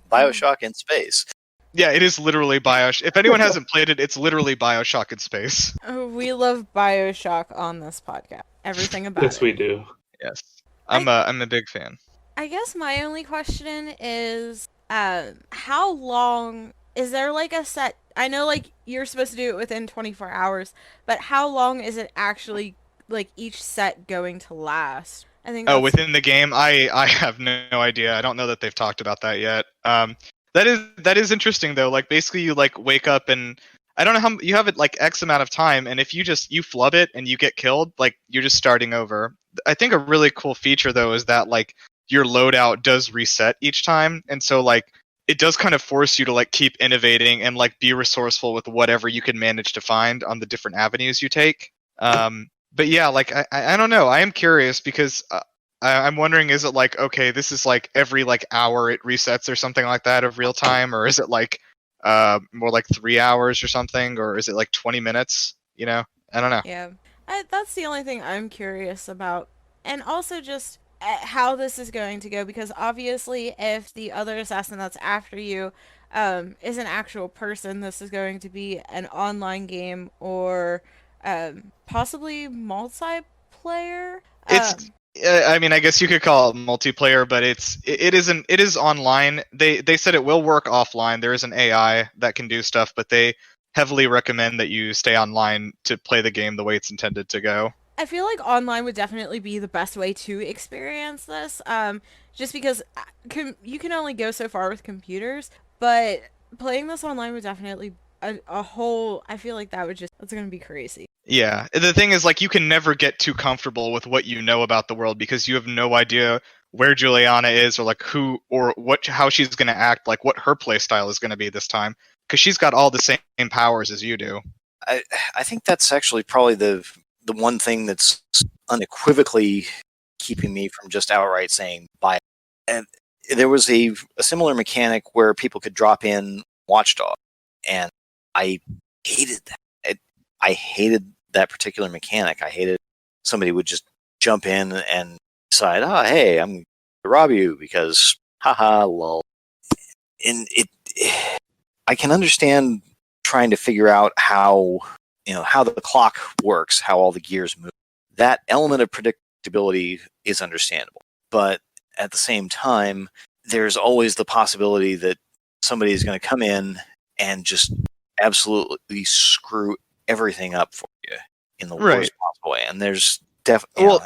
BioShock in space. Yeah, it is literally BioShock. If anyone hasn't played it, it's literally BioShock in space. We love BioShock on this podcast. Everything about it. Yes, we do. Yes, I'm a big fan. I guess my only question is, how long is there like a set? I know like you're supposed to do it within 24 hours, but how long is it actually like each set going to last? I think. Within the game, I have no idea. I don't know that they've talked about that yet. That is interesting though. Like basically, you like wake up and I don't know how you have it like X amount of time, and if you flub it and you get killed, like you're just starting over. I think a really cool feature though is that like your loadout does reset each time, and so like it does kind of force you to like keep innovating and like be resourceful with whatever you can manage to find on the different avenues you take. But yeah, like I don't know. I am curious because I'm wondering, is it like okay, this is like every like hour it resets or something like that of real time, or is it like more like 3 hours or something, or is it like 20 minutes? You know, I don't know. Yeah, that's the only thing I'm curious about, and also just how this is going to go, because obviously if the other assassin that's after you is an actual person, this is going to be an online game or possibly multiplayer. It's I mean, I guess you could call it multiplayer, but it is online. They said it will work offline. There is an AI that can do stuff, but they heavily recommend that you stay online to play the game the way it's intended to go. I feel like online would definitely be the best way to experience this, just because you can only go so far with computers, but playing this online would definitely a whole. I feel like that's gonna be crazy. Yeah, the thing is, like, you can never get too comfortable with what you know about the world because you have no idea where Juliana is or like who or how she's gonna act, like what her playstyle is gonna be this time, because she's got all the same powers as you do. I think that's actually probably the one thing that's unequivocally keeping me from just outright saying buy it. And there was a similar mechanic where people could drop in Watchdog, and I hated that. I hated that particular mechanic. I hated somebody would just jump in and decide, oh, hey, I'm going to rob you because, haha, lol. And I can understand trying to figure out how how the clock works, how all the gears move. That element of predictability is understandable, but at the same time, there's always the possibility that somebody is going to come in and just absolutely screw everything up for you in the worst possible way. And there's definitely,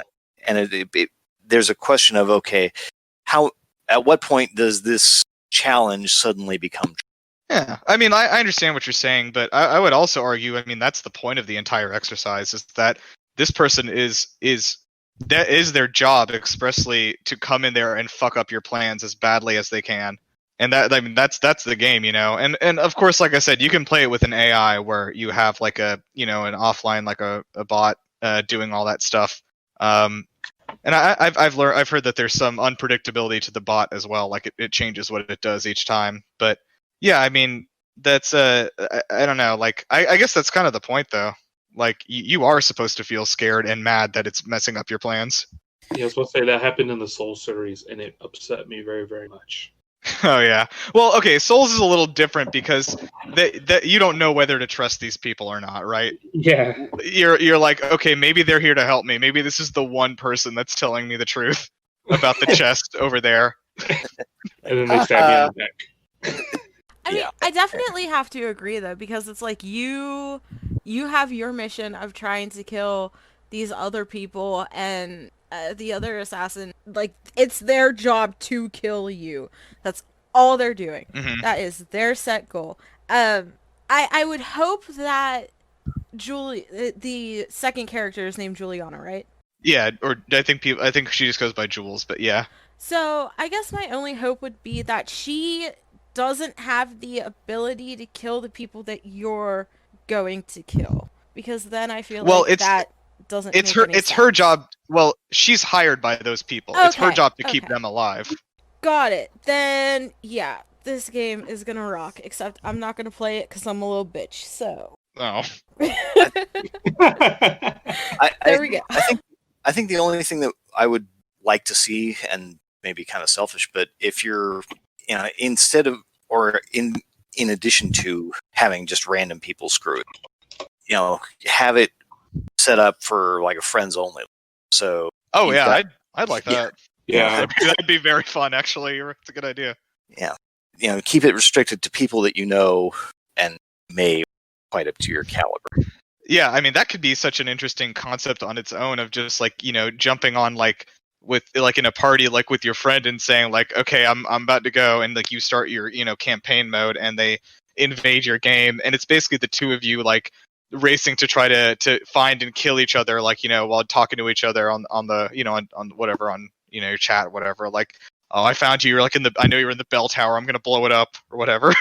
there's a question of, okay, at what point does this challenge suddenly become true? Yeah, I mean, I understand what you're saying, but I would also argue, I mean, that's the point of the entire exercise, is that this person that is their job expressly to come in there and fuck up your plans as badly as they can. And that's the game, And of course, like I said, you can play it with an AI where you have like an offline, like a bot doing all that stuff. And I've heard that there's some unpredictability to the bot as well, like it changes what it does each time. But yeah, I mean, that's I don't know, like I guess that's kind of the point though. Like you are supposed to feel scared and mad that it's messing up your plans. Yeah, I was supposed to say that happened in the Soul series, and it upset me very, very much. Oh yeah. Well, okay, Souls is a little different because you don't know whether to trust these people or not, right? Yeah. You're like, okay, maybe they're here to help me. Maybe this is the one person that's telling me the truth about the chest over there. And then they stab you in the neck. I mean, I definitely have to agree though, because it's like you have your mission of trying to kill these other people, and the other assassin, like, it's their job to kill you. That's all they're doing. Mm-hmm. That is their set goal. I would hope that the second character is named Juliana, right? Yeah, or I think she just goes by Jules, but yeah. So I guess my only hope would be that she doesn't have the ability to kill the people that you're going to kill, because then I feel that doesn't. It's her job. Well, she's hired by those people. Okay, it's her job to keep them alive. Got it. Then yeah, this game is gonna rock. Except I'm not gonna play it because I'm a little bitch. So. Oh. There we go. I think the only thing that I would like to see, and maybe kind of selfish, but if you're, instead of, or in addition to having just random people screw it, have it set up for like a friends only. So. Oh yeah, I'd like that. Yeah. That'd be very fun. Actually, it's a good idea. Yeah, keep it restricted to people that you know and may quite up to your caliber. Yeah, I mean that could be such an interesting concept on its own, of just like jumping on like with like in a party like with your friend and saying like, okay, I'm about to go, and like you start your campaign mode and they invade your game, and it's basically the two of you like racing to try to find and kill each other, like while talking to each other on the on whatever, on your chat, whatever, like, oh, I found you, you're like I know you're in the bell tower, I'm gonna blow it up or whatever.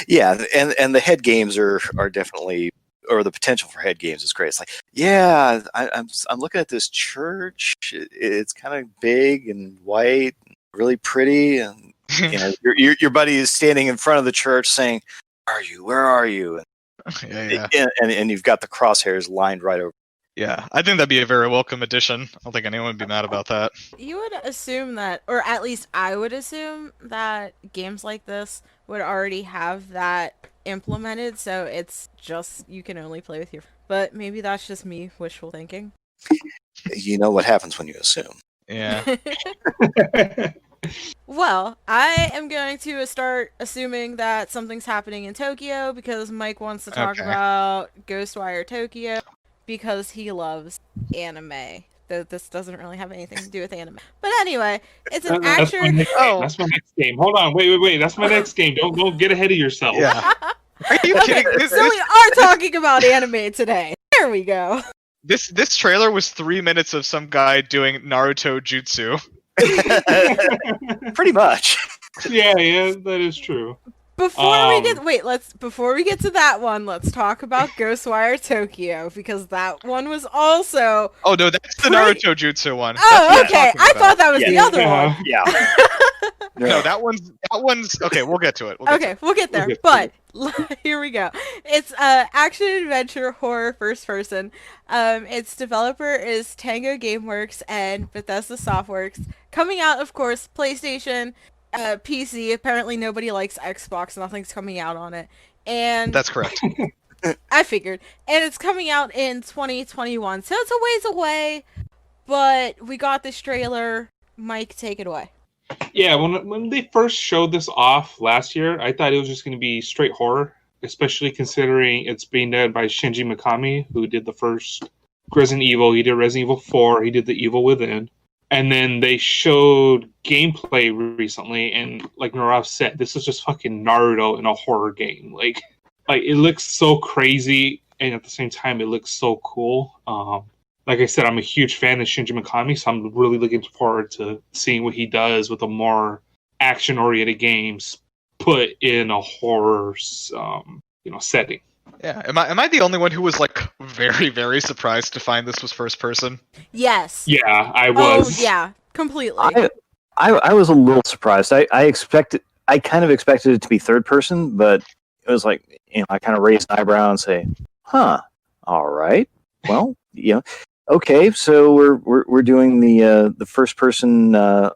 Yeah, and the head games are definitely, or the potential for head games is great. It's like, yeah, I'm looking at this church. It's kind of big and white, and really pretty, and your buddy is standing in front of the church saying, "Where are you?" Yeah. And you've got the crosshairs lined right over. Yeah, I think that'd be a very welcome addition. I don't think anyone would be mad about that. You would assume that, or at least I would assume that games like this would already have that implemented, so it's just you can only play with your. But maybe that's just me wishful thinking. You know what happens when you assume. Yeah. Well, I am going to start assuming that something's happening in Tokyo because Mike wants to talk about GhostWire Tokyo because he loves anime. Though this doesn't really have anything to do with anime. But anyway, it's an action. That's my next game. Hold on, wait. That's my next game. Don't get ahead of yourself. Yeah. Are you kidding? So we are talking about anime today. There we go. This trailer was 3 minutes of some guy doing Naruto jutsu. Pretty much. Yeah, that is true. Before we get to that one, let's talk about GhostWire Tokyo, because that one was also. Oh no, that's the Naruto jutsu one. Oh, okay. I thought that was the other one. Yeah. No, that one's okay. We'll get to it. We'll get there. But here we go. It's action adventure horror first person. Its developer is Tango Gameworks and Bethesda Softworks. Coming out, of course, PlayStation, PC. Apparently nobody likes Xbox. Nothing's coming out on it. And that's correct. I figured. And it's coming out in 2021, so it's a ways away. But we got this trailer. Mike, take it away. Yeah, when they first showed this off last year, I thought it was just going to be straight horror, especially considering it's being done by Shinji Mikami, who did the first Resident Evil. He did Resident Evil 4. He did The Evil Within. And then they showed gameplay recently, and like Nirav said, this is just fucking Naruto in a horror game. Like it looks so crazy, and at the same time, it looks so cool. Like I said, I'm a huge fan of Shinji Mikami, so I'm really looking forward to seeing what he does with a more action-oriented games put in a horror, setting. Yeah. Am I the only one who was like very, very surprised to find this was first person? Yes. Yeah, I was. Oh, yeah. Completely. I was a little surprised. I kind of expected it to be third person, but it was like, I kind of raised an eyebrow and say, "Huh, all right, well, okay, so we're doing the first person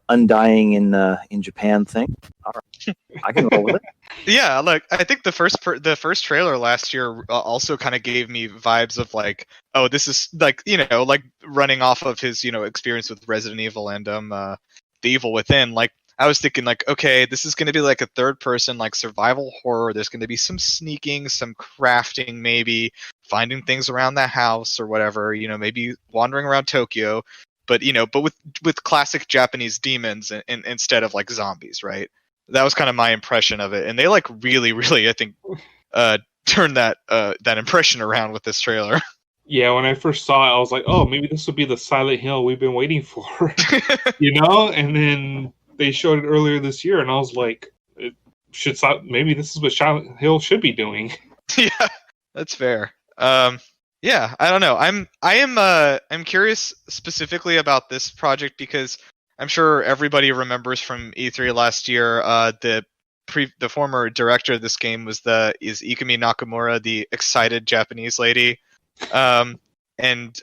undying in Japan thing. All right, I can roll with it." Yeah, like I think the first trailer last year also kind of gave me vibes of like, oh, this is like like running off of his experience with Resident Evil and The Evil Within. Like I was thinking like, okay, this is going to be like a third person like survival horror. There's going to be some sneaking, some crafting, maybe finding things around the house or whatever. Maybe wandering around Tokyo, but but with classic Japanese demons instead of like zombies, right? That was kind of my impression of it, and they like really, really, I think, turned that impression around with this trailer. Yeah, when I first saw it, I was like, "Oh, maybe this will be the Silent Hill we've been waiting for," And then they showed it earlier this year, and I was like, maybe this is what Silent Hill should be doing." Yeah, that's fair. Yeah, I don't know. I'm curious specifically about this project because I'm sure everybody remembers from E3 last year. The former director of this game is Ikumi Nakamura, the excited Japanese lady. And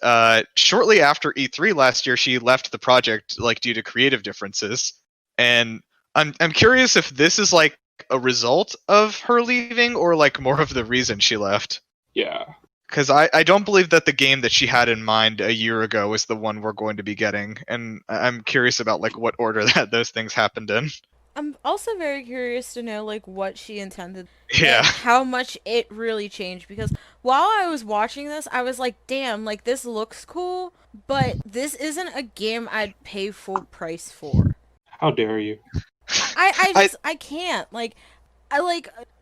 shortly after E3 last year, she left the project like due to creative differences. And I'm curious if this is like a result of her leaving or like more of the reason she left. Yeah. Because I don't believe that the game that she had in mind a year ago is the one we're going to be getting, and I'm curious about like what order that those things happened in. I'm also very curious to know like what she intended. Yeah. And how much it really changed, because while I was watching this, I was like, damn, like this looks cool, but this isn't a game I'd pay full price for. How dare you? I can't.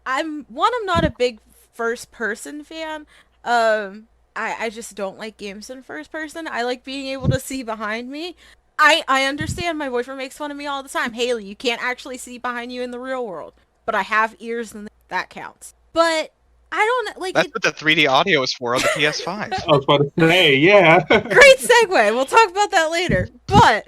I'm not a big first person fan. I just don't like games in first person. I like being able to see behind me. I understand my boyfriend makes fun of me all the time. Haley, you can't actually see behind you in the real world. But I have ears and that counts. But I don't like That's what the 3D audio is for on the PS5. I was about to say, yeah. Great segue. We'll talk about that later. But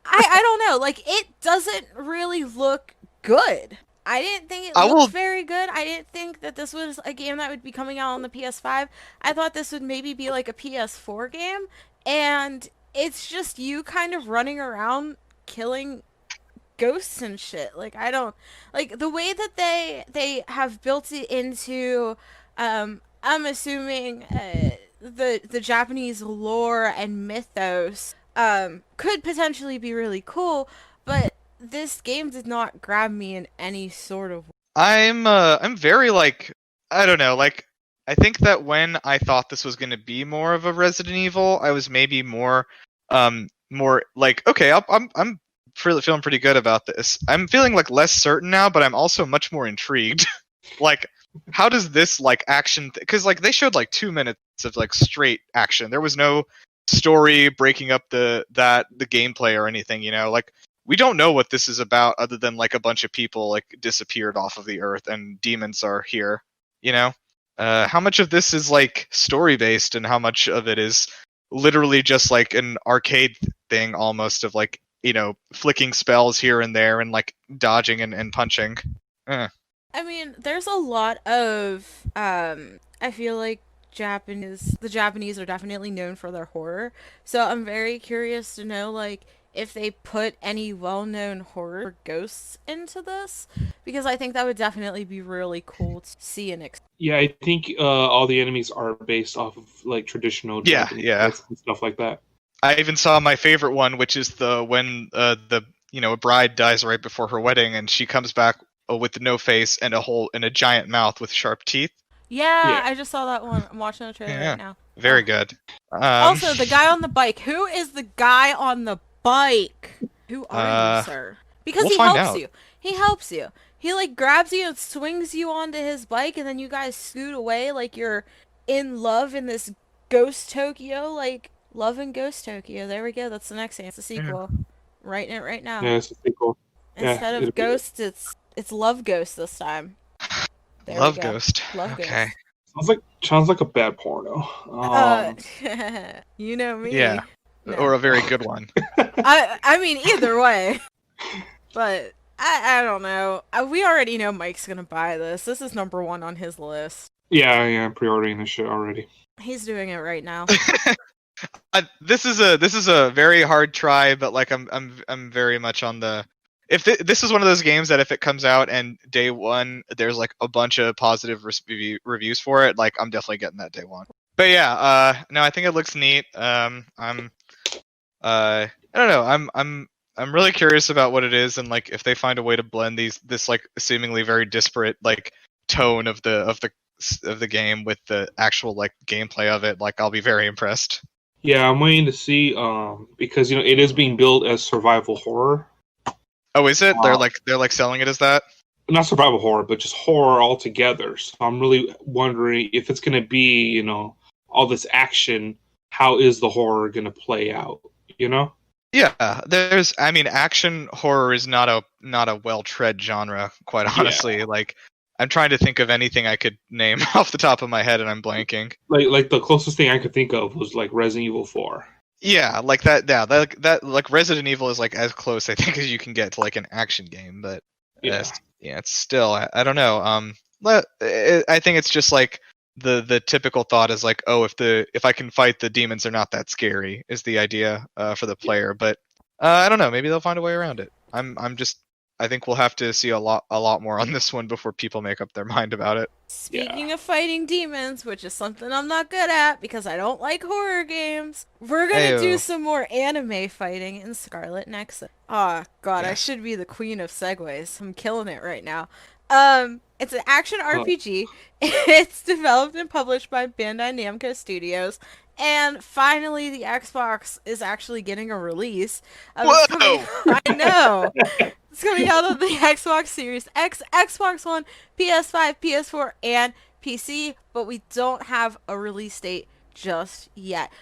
I don't know. Like, it doesn't really look good. I didn't think it looked very good. I didn't think that this was a game that would be coming out on the PS5. I thought this would maybe be like a PS4 game. And it's just you kind of running around killing ghosts and shit. Like, I don't like the way that they have built it into I'm assuming the Japanese lore and mythos could potentially be really cool, but this game did not grab me in any sort of way. I'm very like, I don't know, like I think that when I thought this was going to be more of a Resident Evil, I was maybe more like, okay, I'm feeling pretty good about this. I'm feeling like less certain now, but I'm also much more intrigued. Like, how does this like action? Because like they showed like 2 minutes of like straight action. There was no story breaking up the gameplay or anything. Like we don't know what this is about other than like a bunch of people like disappeared off of the earth and demons are here. How much of this is like story based and how much of it is literally just like an arcade thing almost of like flicking spells here and there and like dodging and punching. I mean, there's a lot of I feel like the Japanese are definitely known for their horror, so I'm very curious to know like if they put any well-known horror ghosts into this, because I think that would definitely be really cool to see and Yeah, I think all the enemies are based off of like traditional Japanese myths and stuff like that. I even saw my favorite one, which is when a bride dies right before her wedding, and she comes back with no face and a giant mouth with sharp teeth. Yeah, I just saw that one. I'm watching the trailer right now. Very good. Also, the guy on the bike. Who is the guy on the bike? Who are you, sir? Because we'll he find helps out. you. He helps you. He like grabs you and swings you onto his bike, and then you guys scoot away like you're in love in this Ghost Tokyo, like Love and Ghost Tokyo. There we go. That's the next thing. It's a sequel. Writing it right now. Yeah, it's a sequel. Instead of Ghost, it's Love Ghost this time. There Love we go. Ghost. Love Okay. Ghost. Sounds like a bad porno. You know me. Yeah. No. Or a very good one. I mean, either way. But I don't know. We already know Mike's gonna buy this. This is number 1 on his list. Yeah, I'm pre-ordering this shit already. He's doing it right now. This is a very hard try, but like I'm very much on the. If this is one of those games that if it comes out and day one there's like a bunch of positive reviews for it, like I'm definitely getting that day one. But yeah, no, I think it looks neat. I don't know. I'm really curious about what it is, and like if they find a way to blend this like seemingly very disparate like tone of the game with the actual like gameplay of it, like I'll be very impressed. Yeah, I'm waiting to see because it is being billed as survival horror. Oh, is it? They're like selling it as that? Not survival horror, but just horror altogether. So I'm really wondering if it's going to be, all this action. How is the horror going to play out? Yeah, action horror is not a well-tread genre, quite honestly. Yeah. Like, I'm trying to think of anything I could name off the top of my head, and I'm blanking. Like the closest thing I could think of was like Resident Evil 4. Yeah, like that. Yeah, that like Resident Evil is like as close I think as you can get to like an action game, but it's still I don't know. I think it's just like the typical thought is like, oh, if I can fight the demons, they're not that scary is the idea for the player, but I don't know. Maybe they'll find a way around it. I think we'll have to see a lot more on this one before people make up their mind about it. Speaking of fighting demons, which is something I'm not good at because I don't like horror games, we're gonna do some more anime fighting in Scarlet Nexus. Ah, God, yes. I should be the queen of segues. I'm killing it right now. It's an action RPG. It's developed and published by Bandai Namco Studios. And finally, the Xbox is actually getting a release. Whoa! I know! It's coming out of the Xbox Series X, Xbox One, PS5, PS4, and PC, but we don't have a release date just yet.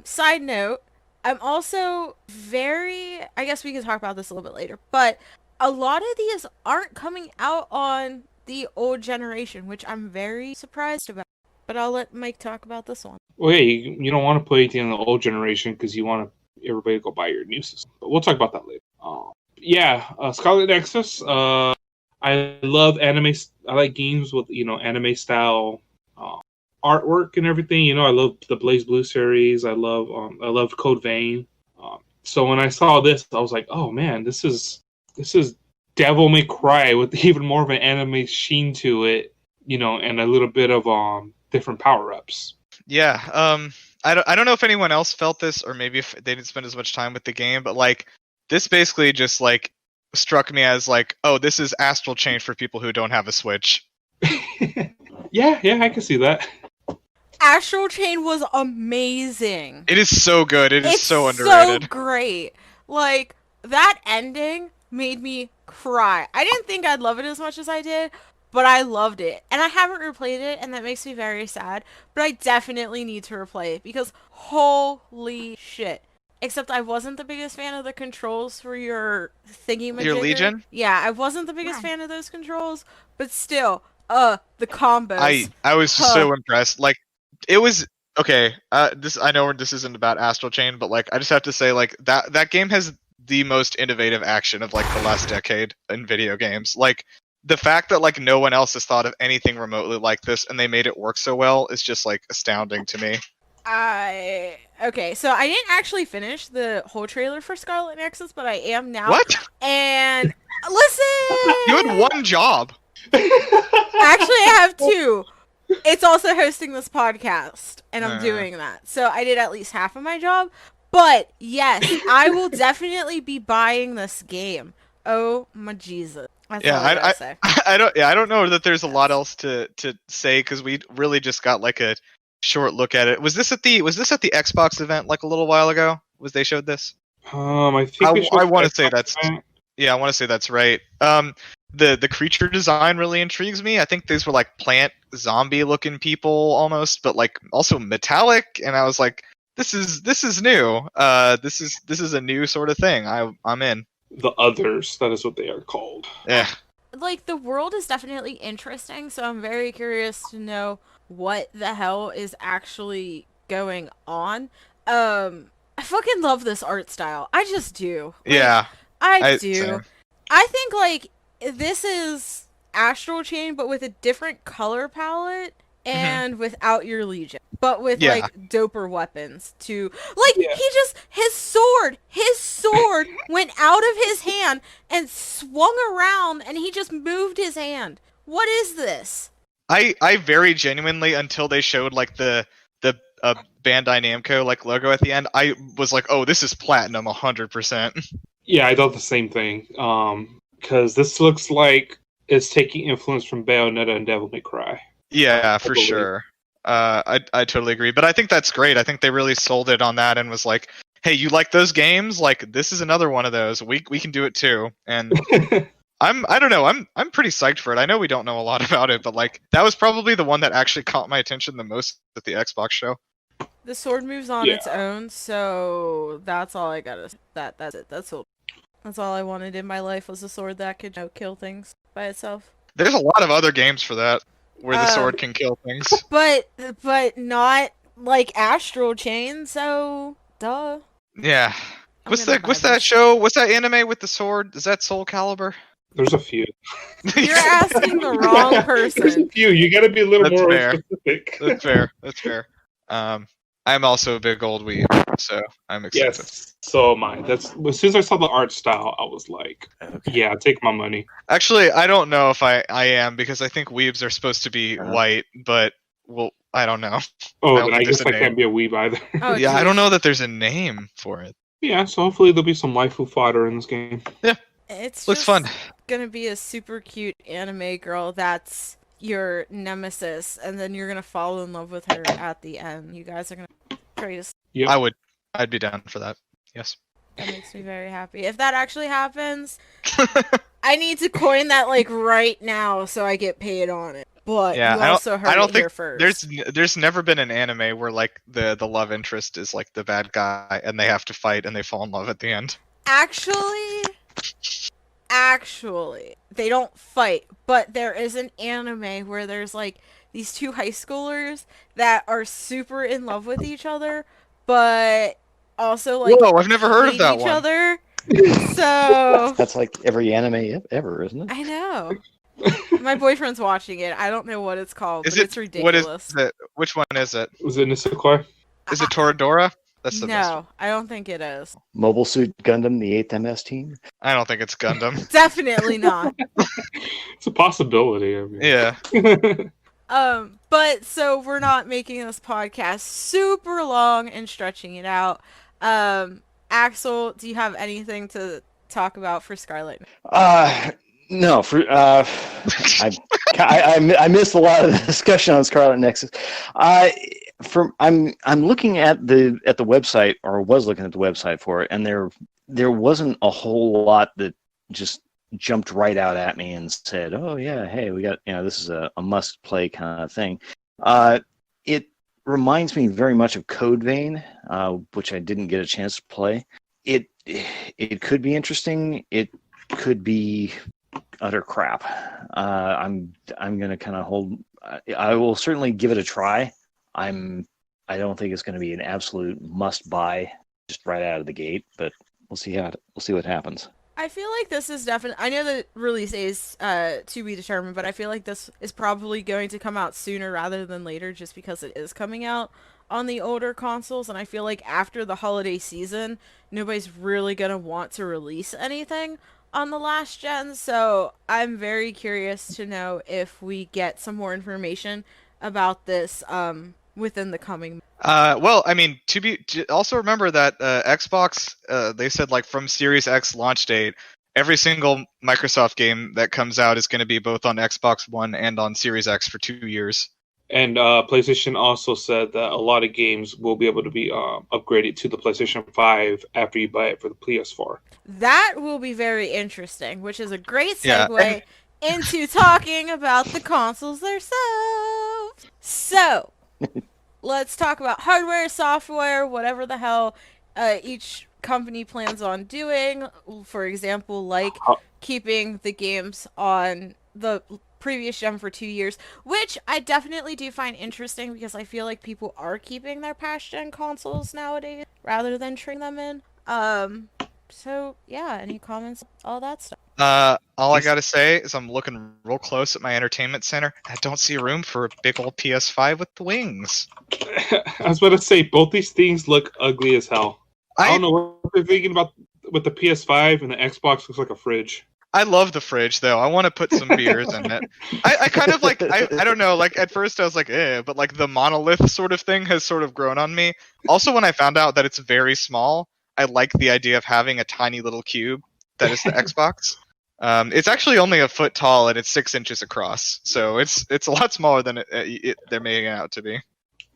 Side note, I'm also I guess we can talk about this a little bit later, but a lot of these aren't coming out on the old generation, which I'm very surprised about. But I'll let Mike talk about this one. Well, hey, you don't want to play anything on the old generation because you want everybody to go buy your new system. But we'll talk about that later. Scarlet Nexus. I love anime. I like games with anime style artwork and everything. I love the Blaze Blue series. I loved Code Vein. So when I saw this, I was like, oh man, this is Devil May Cry with even more of an anime sheen to it. And a little bit of different power-ups. Yeah, I don't know if anyone else felt this, or maybe if they didn't spend as much time with the game, but like this basically just like struck me as like, oh, this is Astral Chain for people who don't have a Switch. yeah, I can see that. Astral Chain was amazing. It is so good. It's so underrated. So great. Like that ending made me cry. I didn't think I'd love it as much as I did. But I loved it. And I haven't replayed it, and that makes me very sad. But I definitely need to replay it, because holy shit. Except I wasn't the biggest fan of the controls for your thingy-majigger. Your Legion? Yeah, I wasn't the biggest fan of those controls. But still, the combos. I was so impressed. Like, it was... Okay, I know this isn't about Astral Chain, but like, I just have to say, like, that game has the most innovative action of like the last decade in video games. Like, the fact that like no one else has thought of anything remotely like this and they made it work so well is just like astounding to me. Okay, so I didn't actually finish the whole trailer for Scarlet Nexus, but I am now. What? And listen, You had one job. actually, I have two. It's also hosting this podcast, and I'm doing that. So I did at least half of my job. But yes, I will definitely be buying this game. Oh my Jesus! That's all I gotta say. I don't know that there's a lot else to say because we really just got like a short look at it. Was this at the Xbox event like a little while ago? Was they showed this? I think I want to say that's I want to say that's right. The creature design really intrigues me. I think these were like plant zombie looking people almost, but like also metallic. And I was like, this is new. This is a new sort of thing. I'm in. The Others, that is what they are called. Yeah. Like, the world is definitely interesting, so I'm very curious to know what the hell is actually going on. I fucking love this art style. I just do. Like, Yeah. I do. Same. I think, like, this is Astral Chain, but with a different color palette and without your Legion. But with, like, doper weapons, too. Like, his sword went out of his hand and swung around, and he just moved his hand. What is this? I very genuinely, until they showed, like, the Bandai Namco, like, logo at the end, I was like, oh, this is Platinum 100%. Yeah, I thought the same thing. Because this looks like it's taking influence from Bayonetta and Devil May Cry. Yeah, for sure. I totally agree. But I think that's great. I think they really sold it on that and was like, hey, you like those games? Like, this is another one of those. We can do it too. And I don't know. I'm pretty psyched for it. I know we don't know a lot about it, but like that was probably the one that actually caught my attention the most at the Xbox show. The sword moves on its own, so that's all I gotta. That's it. That's all I wanted in my life was a sword that could kill things by itself. There's a lot of other games for that where the sword can kill things, but not like Astral Chain. So duh. Yeah. What's that show? What's that anime with the sword? Is that Soul Calibur? There's a few. You're asking the wrong person. There's a few. You gotta be a little more specific. That's fair. I'm also a big old weeb, so I'm excited. Yes, so am I. That's as soon as I saw the art style, I was like, yeah, take my money. Actually, I don't know if I am, because I think weebs are supposed to be white, but I don't know. Oh, then I guess I can't be a weeb either. Oh, yeah, I don't know that there's a name for it. Yeah, so hopefully there'll be some waifu fodder in this game. Yeah, looks fun. Gonna be a super cute anime girl that's your nemesis, and then you're gonna fall in love with her at the end. You guys are gonna create a... Yep. I'd be down for that. Yes. That makes me very happy. If that actually happens, I need to coin that like right now so I get paid on it. But you also heard it here first. There's never been an anime where like the love interest is like the bad guy and they have to fight and they fall in love at the end. Actually, they don't fight, but there is an anime where there's like these two high schoolers that are super in love with each other, but also like I've never heard of that one. Other. So that's like every anime ever, isn't it? I know. My boyfriend's watching it. I don't know what it's called, but it's ridiculous. What is it? Which one is it? Was it Nisekoi? Is it Toradora? That's the best one. I don't think it is. Mobile Suit Gundam, the 8th MS team? I don't think it's Gundam. Definitely not. It's a possibility. I mean. Yeah. But so we're not making this podcast super long and stretching it out. Axel, do you have anything to talk about for Scarlet? No. I missed a lot of the discussion on Scarlet Nexus. I'm looking at the website, or was looking at the website for it, and there wasn't a whole lot that just jumped right out at me and said, "Oh yeah, hey, we got this is a must play kind of thing." It reminds me very much of Code Vein, which I didn't get a chance to play. It could be interesting. It could be utter crap. I'm gonna kind of hold. I will certainly give it a try. I don't think it's going to be an absolute must buy just right out of the gate, but we'll see what happens. I feel like this is definitely. I know the release is to be determined, but I feel like this is probably going to come out sooner rather than later, just because it is coming out on the older consoles. And I feel like after the holiday season, nobody's really gonna want to release anything on the last gen. So I'm very curious to know if we get some more information about this within the coming. Well, I mean, also remember that Xbox, they said like from Series X launch date, every single Microsoft game that comes out is going to be both on Xbox One and on Series X for 2 years. And PlayStation also said that a lot of games will be able to be upgraded to the PlayStation 5 after you buy it for the PS4. That will be very interesting, which is a great Yeah. segue into talking about the consoles themselves. So, let's talk about hardware, software, whatever the hell each company plans on doing. For example, like keeping the games on the previous gen for 2 years, which I definitely do find interesting because I feel like people are keeping their past gen consoles nowadays rather than trading them in. So yeah, any comments? All that stuff. All I gotta say is I'm looking real close at my entertainment center. I don't see room for a big old PS5 with the wings. I was about to say, both these things look ugly as hell. I don't know what they're thinking about with the PS5, and the Xbox looks like a fridge. I love the fridge, though. I want to put some beers in it. I kind of like, I don't know, like, at first I was like, but like the monolith sort of thing has sort of grown on me. Also, when I found out that it's very small, I like the idea of having a tiny little cube that is the Xbox. It's actually only a foot tall and it's 6 inches across, so it's a lot smaller than they're making it out to be.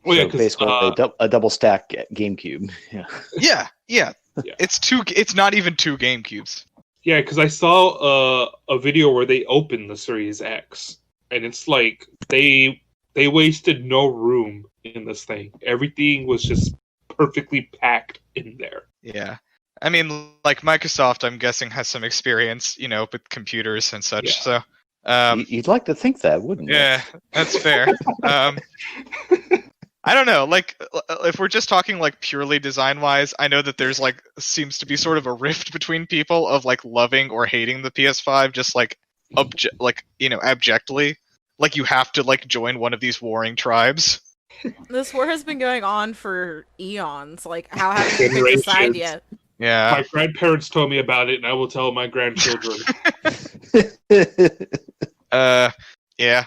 Well, so yeah, basically a double stack GameCube. Yeah. It's not even 2 GameCubes. Yeah, because I saw a video where they opened the Series X, and it's like they wasted no room in this thing. Everything was just perfectly packed in there. Yeah. I mean, like, Microsoft, I'm guessing, has some experience, with computers and such, so... You'd like to think that, wouldn't you? Yeah, that's fair. I don't know, like, if we're just talking, like, purely design-wise, I know that there's, like, seems to be sort of a rift between people of, like, loving or hating the PS5, just, like, abjectly. Like, you have to, like, join one of these warring tribes. This war has been going on for eons. Like, how haven't you picked a side yet? Yeah. My grandparents told me about it, and I will tell my grandchildren. Yeah.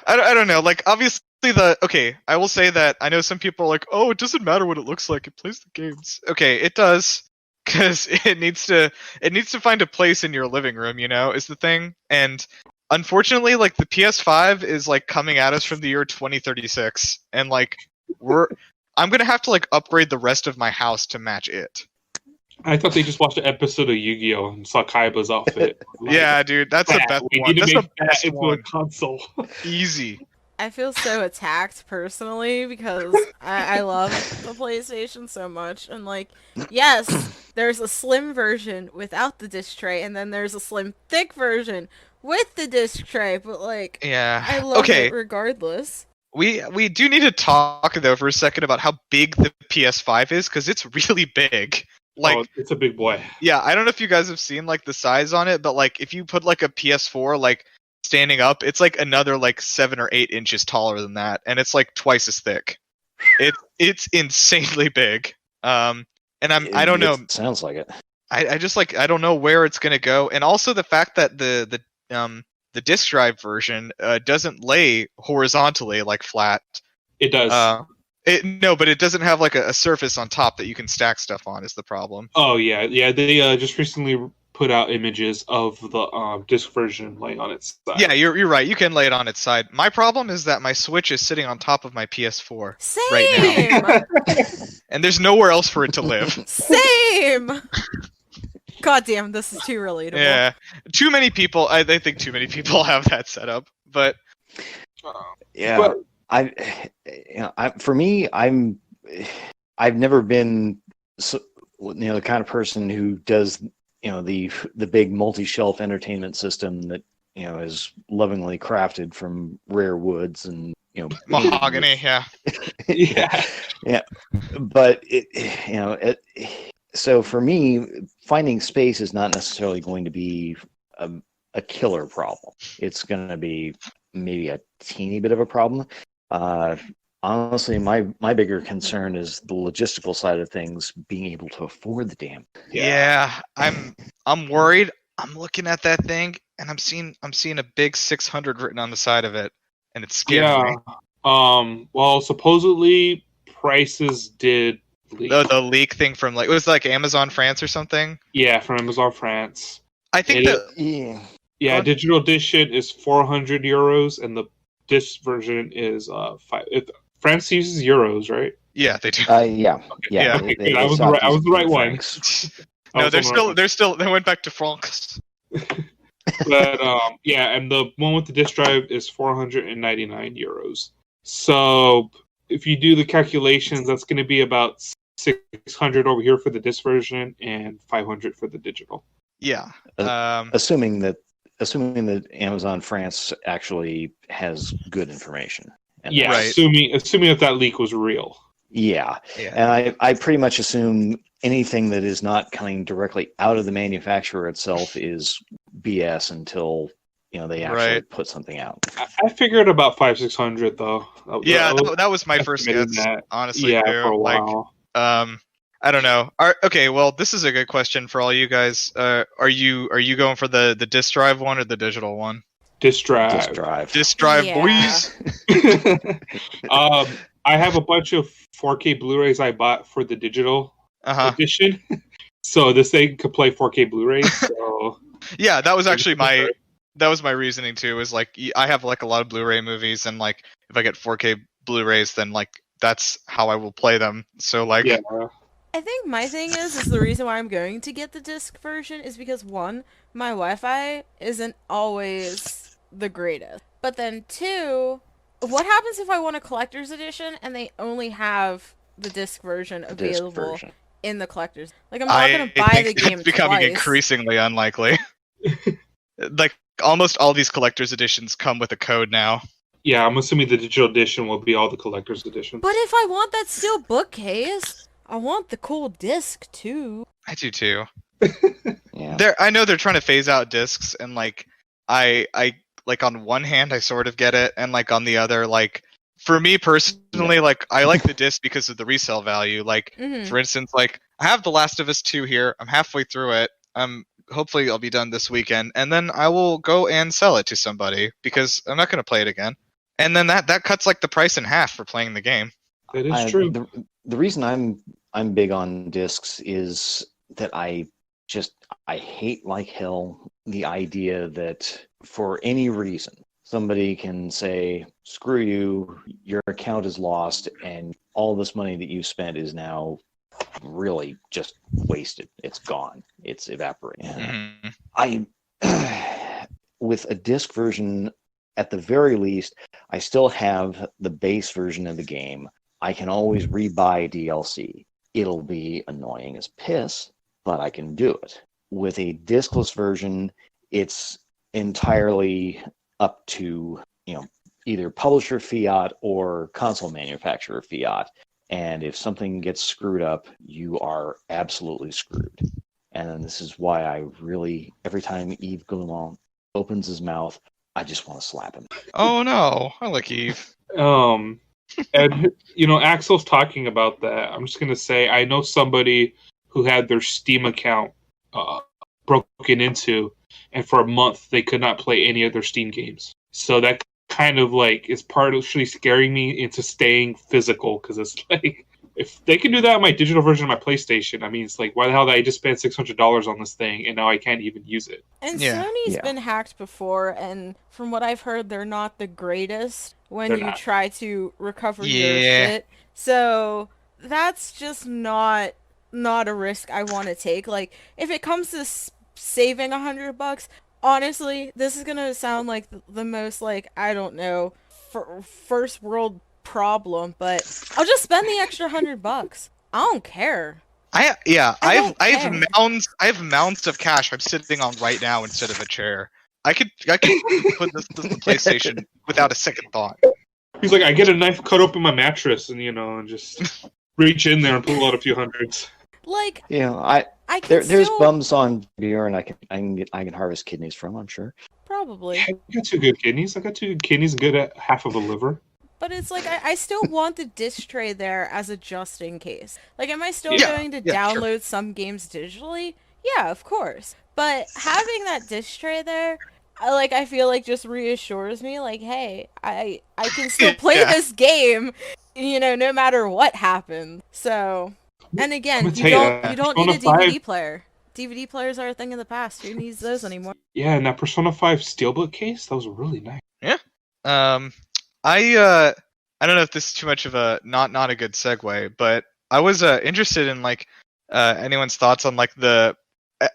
I don't know. Like, obviously I will say that I know some people are like, oh, it doesn't matter what it looks like. It plays the games. Okay, it does. Because it needs to find a place in your living room, is the thing. And unfortunately, like, the PS5 is, like, coming at us from the year 2036. And, like, I'm going to have to, like, upgrade the rest of my house to match it. I thought they just watched an episode of Yu-Gi-Oh! And saw Kaiba's outfit. Like, yeah, dude, that's the best we one. need to That's make the that best into one. a console. Easy. I feel so attacked personally because I love the PlayStation so much. And, like, yes, there's a slim version without the disc tray, and then there's a slim thick version with the disc tray, but, like, Yeah. I love it regardless. We do need to talk, though, for a second about how big the PS5 is, because it's really big. Like, it's a big boy. Yeah, I don't know if you guys have seen, like, the size on it, but, like, if you put, like, a PS4, like, standing up, it's, like, another, like, 7 or 8 inches taller than that, and it's, like, twice as thick. It's insanely big. And I don't know. Sounds like it. I just, like, I don't know where it's gonna go, and also the fact that the disc drive version doesn't lay horizontally, like, flat. It does. No, but it doesn't have, like, a surface on top that you can stack stuff on, is the problem. Oh, yeah. They just recently put out images of the disc version laying on its side. Yeah, you're right. You can lay it on its side. My problem is that my Switch is sitting on top of my PS4 right now. And there's nowhere else for it to live. Same! God damn, this is too relatable. Yeah. Too many people, I think too many people have that set up, but... Yeah. But, For me, I've never been the kind of person who does the big multi-shelf entertainment system that is lovingly crafted from rare woods and mahogany. Yeah. yeah. Yeah. But so for me, finding space is not necessarily going to be a killer problem. It's going to be maybe a teeny bit of a problem. Honestly, my bigger concern is the logistical side of things, being able to afford the damn. Yeah, I'm worried. I'm looking at that thing and I'm seeing a big 600 written on the side of it, and it scares me. Well, supposedly prices did leak. The leak thing from it was like Amazon France or something. Yeah, from Amazon France. I think Digital edition is 400 euros, and the disc version is 5. France uses euros, right? Yeah, they do. Yeah. Okay, good. I was the right one. No, they're still. They went back to francs. But and the one with the disc drive is 499 euros. So if you do the calculations, that's going to be about 600 over here for the disc version and 500 for the digital. Yeah. Assuming that Amazon France actually has good information. Yeah, right. assuming that leak was real. Yeah. And I pretty much assume anything that is not coming directly out of the manufacturer itself is BS until they actually put something out. I figured about 500-600 though. That was my first guess. Honestly, yeah, too. for a while. I don't know. Okay, well, this is a good question for all you guys. Are you going for the disc drive one or the digital one? Disc drive. Disc drive, Yeah. boys. I have a bunch of 4K Blu-rays I bought for the digital edition, so this thing could play 4K Blu-rays. So yeah, that was actually my reasoning too. Is like I have like a lot of Blu-ray movies, and like if I get 4K Blu-rays, then like that's how I will play them. So like yeah. I think my thing is the reason why I'm going to get the disc version is because one, my Wi-Fi isn't always the greatest. But then two, what happens if I want a collector's edition and they only have the disc version available in the collector's? Like I'm not going to buy the game it's becoming twice. increasingly unlikely. Like almost all these collector's editions come with a code now. Yeah, I'm assuming the digital edition will be all the collector's editions. But if I want that steel bookcase, I want the cool disc too. I do too. Yeah. I know they're trying to phase out discs, and like I like on one hand I sort of get it, and like on the other, like for me personally, like I like the disc because of the resale value. Like for instance, like I have The Last of Us 2 here. I'm halfway through it. Hopefully I'll be done this weekend, and then I will go and sell it to somebody because I'm not going to play it again. And then that cuts like the price in half for playing the game. That is true. The reason I'm big on discs is that I hate like hell the idea that for any reason somebody can say, screw you, your account is lost, and all this money that you spent is now really just wasted. It's gone. It's evaporating. With a disc version, at the very least, I still have the base version of the game. I can always rebuy DLC. It'll be annoying as piss, but I can do it. With a discless version, it's entirely up to, either publisher fiat or console manufacturer fiat. And if something gets screwed up, you are absolutely screwed. And this is why I really, every time Yves Guillemot opens his mouth, I just want to slap him. Oh no, I like Yves. And Axel's talking about that. I'm just gonna say I know somebody who had their Steam account broken into, and for a month they could not play any of their Steam games. So that kind of like is partially scaring me into staying physical, because it's like if they can do that on my digital version of my PlayStation, I mean, it's like why the hell did I just spend $600 on this thing and now I can't even use it? And Sony's been hacked before, and from what I've heard, they're not the greatest when you try to recover your shit. So that's just not a risk I want to take. Like, if it comes to saving $100, honestly, this is gonna sound like the most, like, I don't know, first world problem, but I'll just spend the extra $100. I don't care. I have mounds of cash I'm sitting on right now instead of a chair. I could put this on the PlayStation without a second thought. He's like, I get a knife, cut open my mattress, and and just reach in there and pull out a few hundreds. Like, I can There's still bums on Bjorn. I can harvest kidneys from. I'm sure. probably. I got 2 good kidneys. And good at half of a liver. But it's like I still want the disc tray there as a just in case. Like, am I still Yeah. going to Yeah, sure. download some games digitally? Yeah, of course. But having that disc tray there, I feel like just reassures me, like, hey, I can still play Yeah. this game, no matter what happens. So, and again, I'm you gonna tell don't you don't need a Persona 5 DVD player. DVD players are a thing of the past. Who needs those anymore? Yeah, and that Persona 5 Steelbook case, that was really nice. I don't know if this is too much of a not a good segue, but I was interested in anyone's thoughts on like the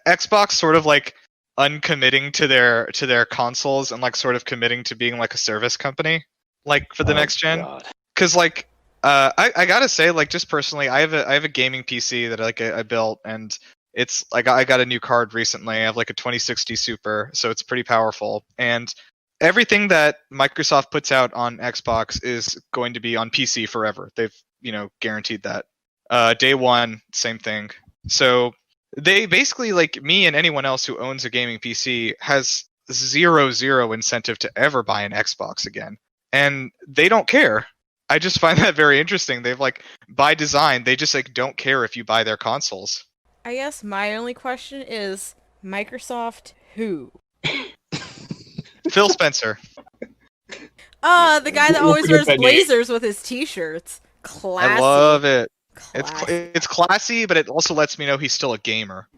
Xbox sort of like uncommitting to their consoles and like sort of committing to being like a service company like for the next gen. God. Because like I gotta say, like, just personally, I have a gaming PC that I built, and it's like I got a new card recently. I have like a 2060 Super, so it's pretty powerful. And everything that Microsoft puts out on Xbox is going to be on PC forever. They've guaranteed that. Day one, same thing. So they basically, like me and anyone else who owns a gaming PC, has zero incentive to ever buy an Xbox again, and they don't care. I just find that very interesting. They've like, by design, they just like don't care if you buy their consoles. I guess my only question is, Microsoft who? Phil Spencer. The guy that We'll always forget wears that name. blazers with his t-shirts. Classy. I love it. Classy. It's classy, but it also lets me know he's still a gamer.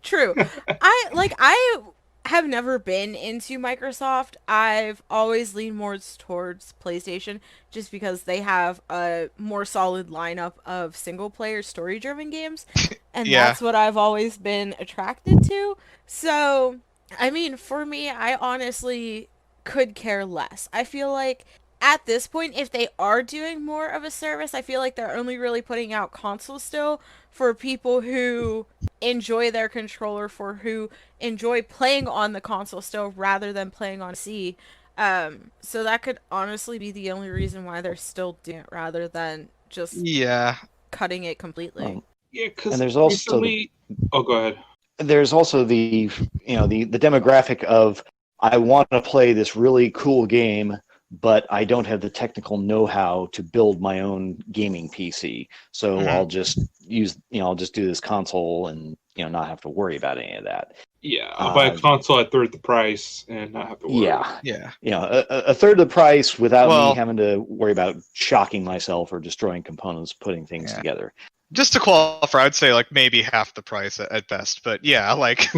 True. I have never been into Microsoft. I've always leaned more towards PlayStation just because they have a more solid lineup of single player story driven games. And Yeah. that's what I've always been attracted to. So, I mean, for me, I honestly could care less. I feel like at this point, if they are doing more of a service, I feel like they're only really putting out consoles still for people who enjoy their controller, for who enjoy playing on the console still rather than playing on C. So that could honestly be the only reason why they're still doing it rather than just Yeah. cutting it completely. Yeah, because And there's also recently... Oh, go ahead. There's also the demographic of, I want to play this really cool game, but I don't have the technical know-how to build my own gaming PC. So Mhm. I'll just do this console and not have to worry about any of that. Yeah, I'll buy a console at third the price and not have to worry. Yeah, Yeah. a third of the price without Well- me having to worry about shocking myself or destroying components, putting things Yeah. together. Just to qualify, I'd say like maybe half the price at best. But yeah, like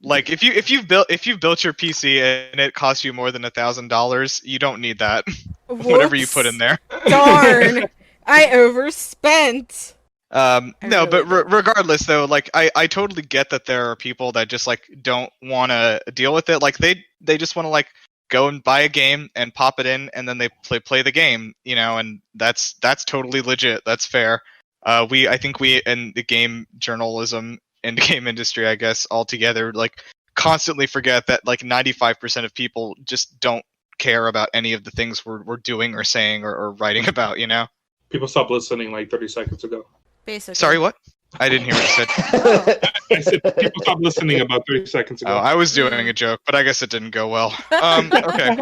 if you've built your PC and it costs you more than $1,000, you don't need that. Whatever you put in there. Darn! I overspent! No, really but did. regardless, though, like I totally get that there are people that just like don't want to deal with it. Like they just want to like go and buy a game and pop it in, and then they play the game, and that's totally legit. That's fair. I think we in the game journalism and game industry, I guess, altogether, like constantly forget that like 95% of people just don't care about any of the things we're doing or saying or writing about. People stopped listening like 30 seconds ago. Basically. Sorry, what? I didn't hear what you said. I said people stopped listening about 30 seconds Oh, ago. I was doing a joke, but I guess it didn't go well. Okay.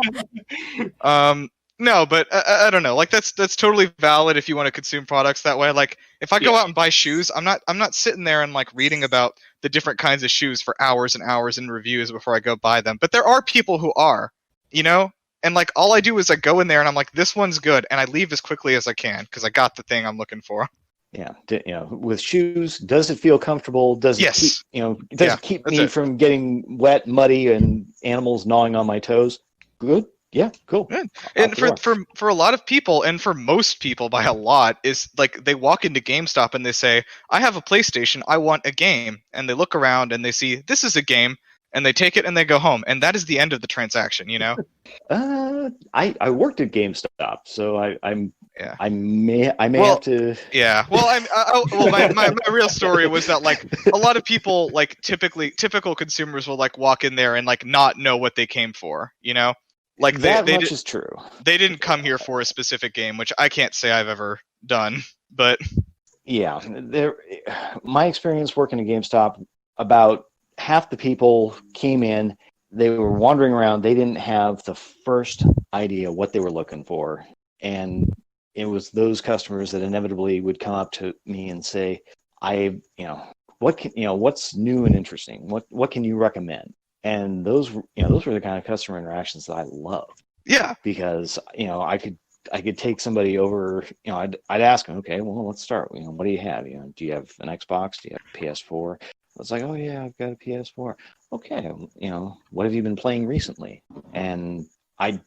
No, but I don't know. Like that's totally valid if you want to consume products that way. Like if I go out and buy shoes, I'm not sitting there and like reading about the different kinds of shoes for hours and hours in reviews before I go buy them. But there are people who are, and like all I do is I go in there and I'm like, this one's good, and I leave as quickly as I can because I got the thing I'm looking for. Yeah, with shoes, does it feel comfortable? Does it Yes. keep that's me it. from getting wet, muddy, and animals gnawing on my toes? Good. Yeah, cool. Good. Off And you are. for a lot of people, and for most people by a lot, is like they walk into GameStop and they say, I have a PlayStation, I want a game. And they look around and they see, this is a game, and they take it and they go home. And that is the end of the transaction, I worked at GameStop, so Yeah. I may Well, have to. Yeah. Well, my real story was that like a lot of people, like typical consumers will like walk in there and like not know what they came for, Like That they much is true. they didn't come here for a specific game, which I can't say I've ever done, but Yeah, there. My experience working at GameStop, about half the people came in. They were wandering around. They didn't have the first idea what they were looking for, and it was those customers that inevitably would come up to me and say, what can, what's new and interesting? What can you recommend?" And those were the kind of customer interactions that I love, Yeah. because I could take somebody over. I'd ask them, okay, well, let's start. What do you have? Do you have an Xbox? Do you have a PS4? It's like, oh yeah, I've got a PS4. Okay, what have you been playing recently? And I'd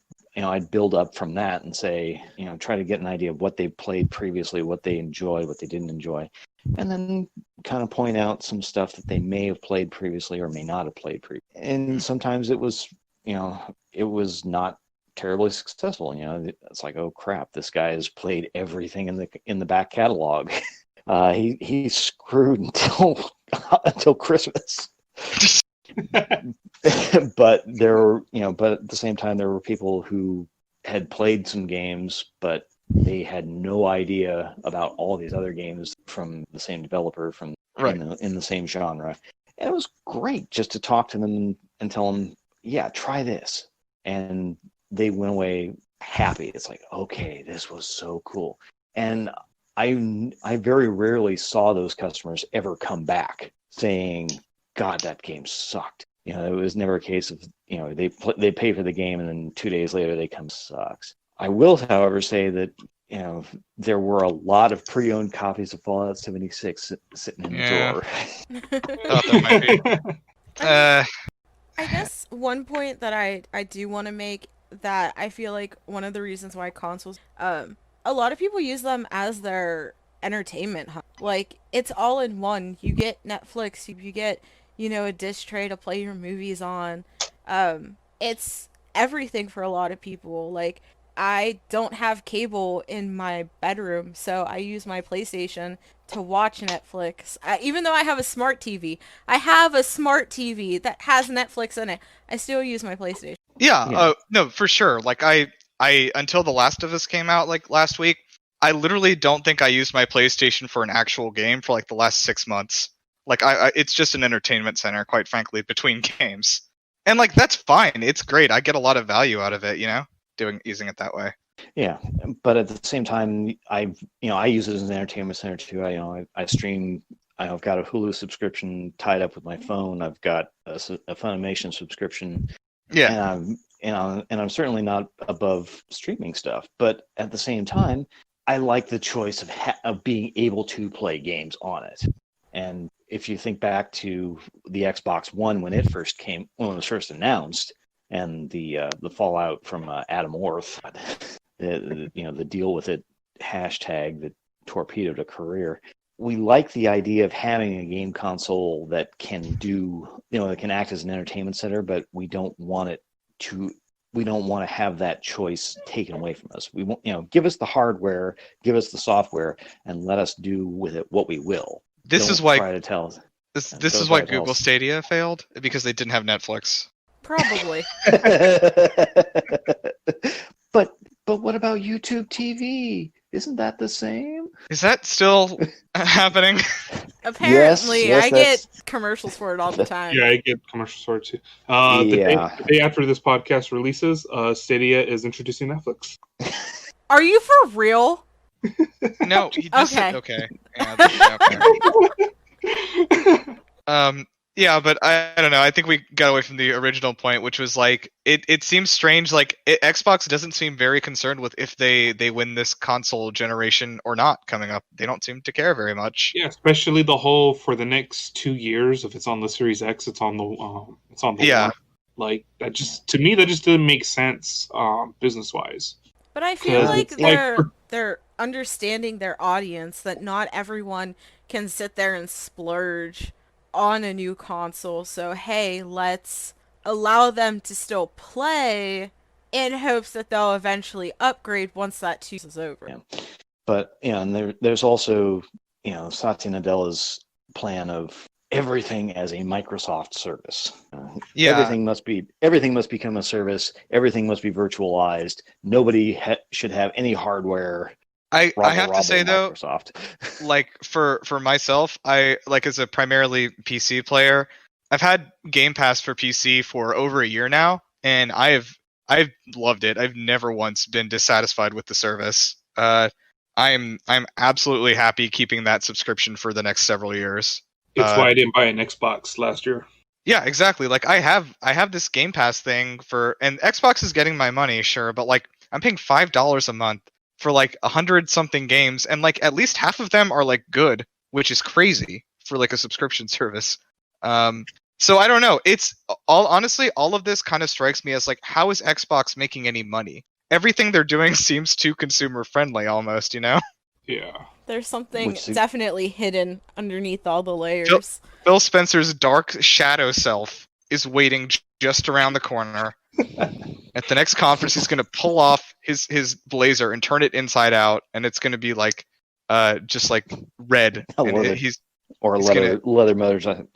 build up from that and say, try to get an idea of what they played previously, what they enjoyed, what they didn't enjoy, and then kind of point out some stuff that they may have played previously or may not have played previously. And sometimes it was not terribly successful. It's like, oh crap, this guy has played everything in the back catalog. He's screwed until Christmas. But but at the same time, there were people who had played some games, but they had no idea about all these other games from the same developer in the same genre. And it was great just to talk to them and tell them, yeah, try this. And they went away happy. It's like, okay, this was so cool. And I very rarely saw those customers ever come back saying, God, that game sucked. It was never a case of, they pay for the game and then 2 days later they come, sucks. I will, however, say that, there were a lot of pre-owned copies of Fallout 76 sitting in the drawer. Thought that might be. I guess one point that I do want to make, that I feel like one of the reasons why consoles, a lot of people use them as their entertainment hub. Like, it's all in one. You get Netflix, you get, a disc tray to play your movies on. It's everything for a lot of people. Like, I don't have cable in my bedroom, so I use my PlayStation to watch Netflix. Even though I have a smart TV, that has Netflix in it. I still use my PlayStation. Yeah. No, for sure. Like I until The Last of Us came out like last week, I literally don't think I used my PlayStation for an actual game for like the last 6 months. Like it's just an entertainment center, quite frankly, between games. And like that's fine. It's great. I get a lot of value out of it, using it that way. Yeah, but at the same time, I use it as an entertainment center too. I stream. I've got a Hulu subscription tied up with my phone. I've got a Funimation subscription. Yeah, and I'm certainly not above streaming stuff. But at the same time, I like the choice of being able to play games on it. And if you think back to the Xbox One when it was first announced, and the fallout from Adam Orth, the deal with it, hashtag that torpedoed a career. We like the idea of having a game console that can that can act as an entertainment center, but we don't want to have that choice taken away from us. We want, give us the hardware, give us the software, and let us do with it what we will. This is why Google Stadia failed, because they didn't have Netflix. Probably. But what about YouTube TV? Isn't that the same? Is that still happening? Apparently, yes, I get commercials for it all the time. Yeah, I get commercials for it too. The day after this podcast releases, Stadia is introducing Netflix. Are you for real? No, he just said okay. Yeah, but I don't know. I think we got away from the original point, which was like it seems strange. Like Xbox doesn't seem very concerned with if they win this console generation or not coming up. They don't seem to care very much. Yeah, especially the whole for the next 2 years. If it's on the Series X, it's on the yeah. One. Like that just didn't make sense business wise. But I feel like they're understanding their audience, that not everyone can sit there and splurge on a new console. So hey, let's allow them to still play in hopes that they'll eventually upgrade once that 2 is over. Yeah. But and there's also Satya Nadella's plan of everything as a Microsoft service. Everything must become a service. Everything must be virtualized. Nobody should have any hardware. I have to Bravo, say though, Microsoft. like for myself, I like as a primarily PC player, I've had Game Pass for PC for over a year now, and I've loved it. I've never once been dissatisfied with the service. I'm absolutely happy keeping that subscription for the next several years. It's why I didn't buy an Xbox last year. Yeah, exactly. Like I have this Game Pass thing for, and Xbox is getting my money, sure, but like I'm paying $5 a month for like 100 something games, and like at least half of them are like good, which is crazy for like a subscription service. So I don't know. It's all honestly, all of this kind of strikes me as like, how is Xbox making any money? Everything they're doing seems too consumer friendly, almost, you know? Yeah. There's something Which is- definitely hidden underneath all the layers. Phil Spencer's dark shadow self is waiting just around the corner. At the next conference, he's gonna pull off his blazer and turn it inside out, and it's gonna be like, just like red. A And leather- he's Or a He's leather motorcycle.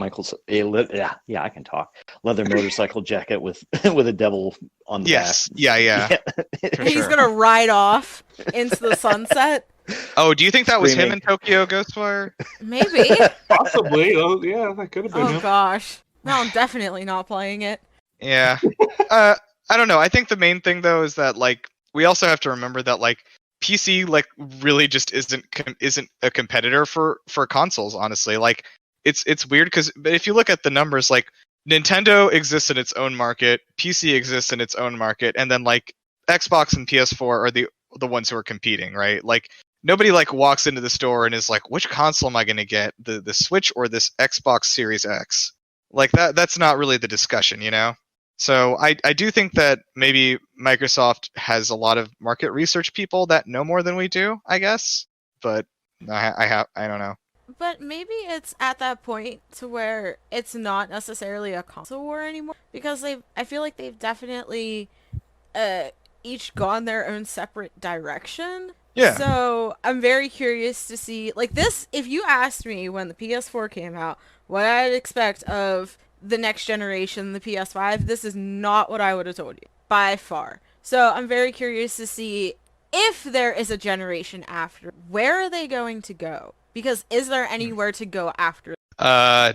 Yeah, I can talk. Leather motorcycle jacket with with a devil on the yes, back. yeah. And For he's sure. gonna ride off into the sunset. Oh, do you think that was him Screaming. in Tokyo GhostWire? Maybe. Possibly. Oh, yeah, that could have been Oh him. gosh. No, I'm definitely not playing it. Yeah. I don't know. I think the main thing though is that like we also have to remember that like PC like really just isn't a competitor for consoles. Honestly, like it's weird because if you look at the numbers, like Nintendo exists in its own market, PC exists in its own market, and then like Xbox and PS4 are the ones who are competing, right? Like nobody like walks into the store and is like, which console am I going to get, the Switch or this Xbox Series X? Like that's not really the discussion, you know? So I do think that maybe Microsoft has a lot of market research people that know more than we do, I guess. But I don't know. But maybe it's at that point to where it's not necessarily a console war anymore, because I feel like they've definitely each gone their own separate direction. Yeah. So I'm very curious to see, like, this, if you asked me when the PS4 came out what I'd expect of the next generation, the PS5, this is not what I would have told you by far. So I'm very curious to see if there is a generation after. Where are they going to go? Because is there anywhere to go after? I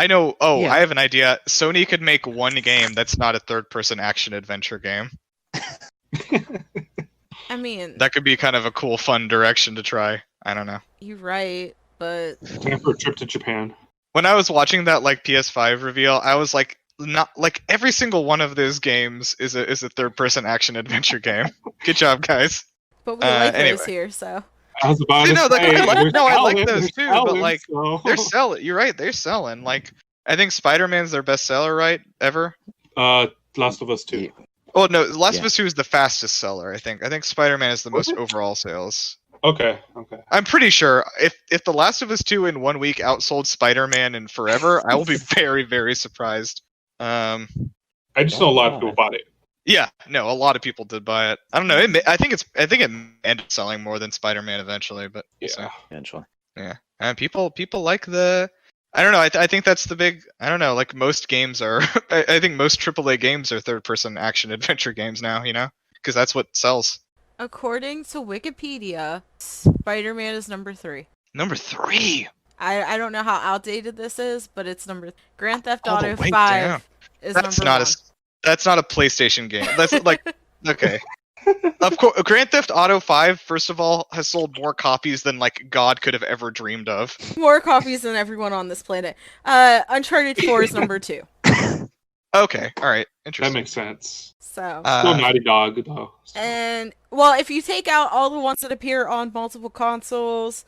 know. Oh, Yeah. I have an idea. Sony could make one game that's not a third-person action adventure game. I mean, That could be kind of a cool, fun direction to try. I don't know. you're right, but Time for a trip to Japan. When I was watching that like PS5 reveal, I was like, not like every single one of those games is a third-person action adventure game. Good job, guys. we like anyway. those here, so. I was about See, to no, like, say, I they're like selling, those they're too, but, selling, like, so- They're selling. You're right. They're selling. Like, I think Spider-Man's their best seller, right? Ever? Last of Us 2. Oh no, Last of Yeah. Us 2 is the fastest seller. I think Spider-Man is the Was most it? overall sales. Okay. I'm pretty sure if The Last of Us 2 in 1 week outsold Spider-Man in forever, I will be very, very surprised. I just know a lot of people bought it. Yeah, no, a lot of people did buy it. I don't know. I think it ended selling more than Spider-Man eventually, but Yeah. so, Eventually. yeah. And people like the. I don't know. I think that's the big. I don't know. Like most games are. I think most AAA games are third-person action adventure games now. You know, because that's what sells. According to Wikipedia, Spider-Man is number 3. Number 3. I don't know how outdated this is, but it's number. Grand Theft All the Auto way 5 down. is That's number not 1. That's not a PlayStation game. That's like okay. Of course, Grand Theft Auto 5, first of all, has sold more copies than like God could have ever dreamed of. More copies than everyone on this planet. Uncharted 4 is number 2. Okay, all right, That interesting. makes sense. So. Still Naughty Dog, though. So. And well, if you take out all the ones that appear on multiple consoles,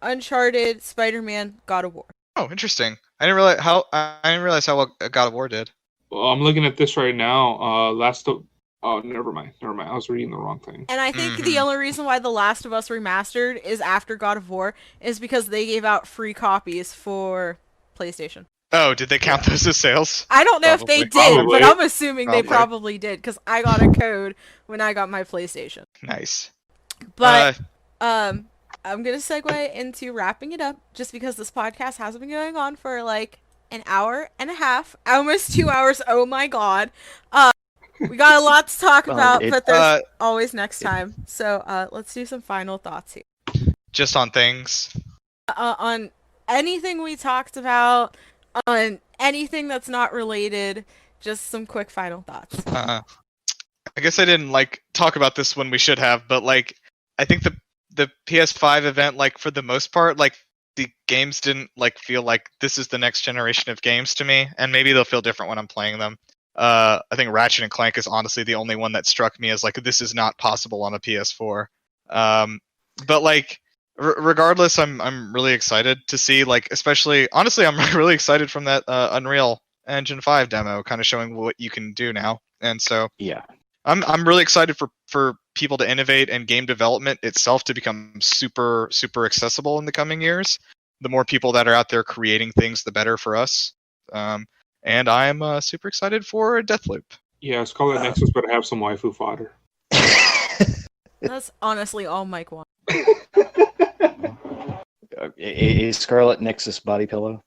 Uncharted, Spider-Man, God of War. Oh, interesting. I didn't realize how well God of War did. Well, I'm looking at this right now. Oh, never mind. I was reading the wrong thing. And I think the only reason why The Last of Us Remastered is after God of War is because they gave out free copies for PlayStation. Oh, did they count those as sales? I don't know if they Probably. did, Probably. but I'm assuming they Probably. probably did because I got a code when I got my PlayStation. Nice. But I'm gonna segue into wrapping it up just because this podcast has been going on for like an hour and a half, almost 2 hours. Oh my god. We got a lot to talk Well, about, it- but there's always next time. So let's do some final thoughts here. Just on things. On anything we talked about, on anything that's not related, just some quick final thoughts. I guess I didn't talk about this when we should have, but I think the PS5 event, for the most part, the games didn't feel like this is the next generation of games to me, and maybe they'll feel different when I'm playing them. I think Ratchet and Clank is honestly the only one that struck me as this is not possible on a PS4. But regardless, I'm really excited to see especially honestly I'm really excited from that Unreal Engine 5 demo, kind of showing what you can do now, and so Yeah. I'm really excited for people to innovate and game development itself to become super accessible in the coming years. The more people that are out there creating things, the better for us. And I'm super excited for Deathloop. Yeah, Scarlet Nexus better have some waifu fodder. That's honestly all Mike wants. A Scarlet Nexus body pillow.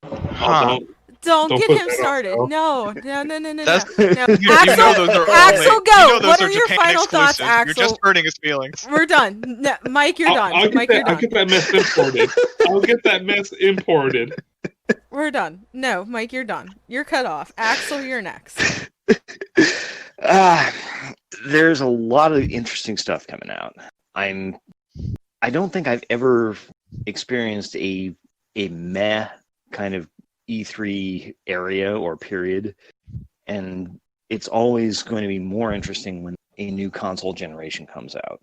Huh. Don't Don't get put him that on, started. bro. No. That's- No. You Axel, know those are Axel, only, go. You know those What are are your Japan final thoughts, exclusives. Axel? You're just hurting his feelings. We're done. No, Mike, you're done. I'll Mike, get you're that, I'll done. get that mess imported. I'll get that mess imported. We're done. No, Mike, you're done. You're cut off. Axel, you're next. There's a lot of interesting stuff coming out. I don't think I've ever experienced a meh kind of E3 area or period, and it's always going to be more interesting when a new console generation comes out.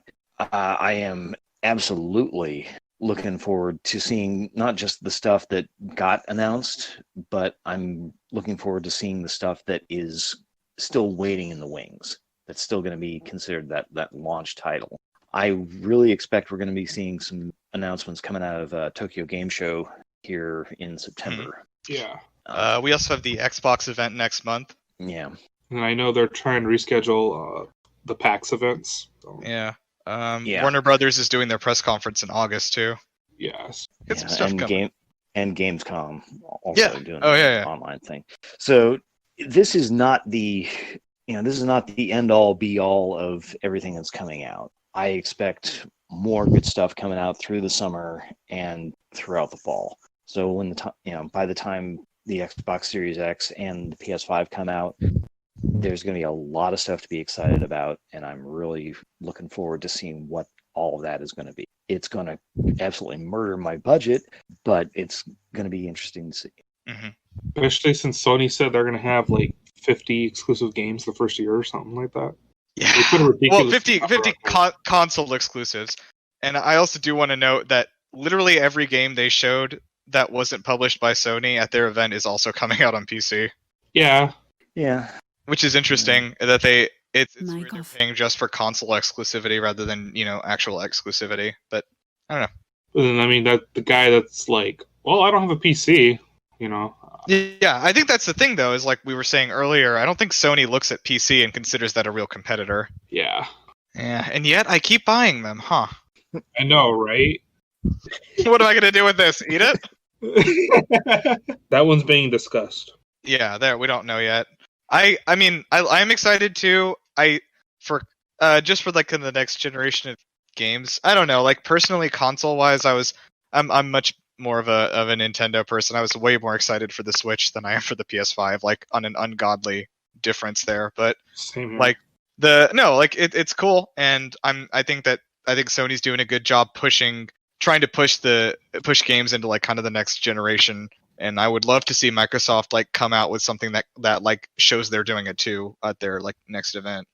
I am absolutely looking forward to seeing not just the stuff that got announced, but I'm looking forward to seeing the stuff that is still waiting in the wings. That's still going to be considered that launch title. I really expect we're going to be seeing some announcements coming out of Tokyo Game Show here in September. Yeah. We also have the Xbox event next month. Yeah. And I know they're trying to reschedule the PAX events. So, Yeah. Yeah. Warner Brothers is doing their press conference in August too. yes. Get some stuff coming. And Gamescom also doing yeah. online thing. So this is not the end all be all of everything that's coming out. I expect more good stuff coming out through the summer and throughout the fall. So when by the time the Xbox Series X and the PS5 come out, there's going to be a lot of stuff to be excited about, and I'm really looking forward to seeing what all of that is going to be. It's going to absolutely murder my budget, but it's going to be interesting to see. Mm-hmm. Especially since Sony said they're going to have 50 exclusive games the first year or something like that. Yeah. They put a Well, ridiculous 50 number on it. console exclusives. And I also do want to note that literally every game they showed that wasn't published by Sony at their event is also coming out on PC. Yeah. Yeah. Which is interesting that it's weird Michael. they're paying just for console exclusivity rather than, actual exclusivity. But I don't know. And I mean, that the guy that's like, well, I don't have a PC, Yeah, I think that's the thing though, is like we were saying earlier, I don't think Sony looks at PC and considers that a real competitor. Yeah. Yeah, and yet I keep buying them, huh? I know, right? What am I gonna do with this? Eat it? That one's being discussed. Yeah, there we don't know yet. I'm excited too. Just for the next generation of games. I don't know, personally console wise, I'm much more of a Nintendo person. I was way more excited for the Switch than I am for the PS5, on an ungodly difference there. But Same here. it's cool, and I think Sony's doing a good job trying to push games into kind of the next generation. And I would love to see Microsoft come out with something that shows they're doing it too at their next event.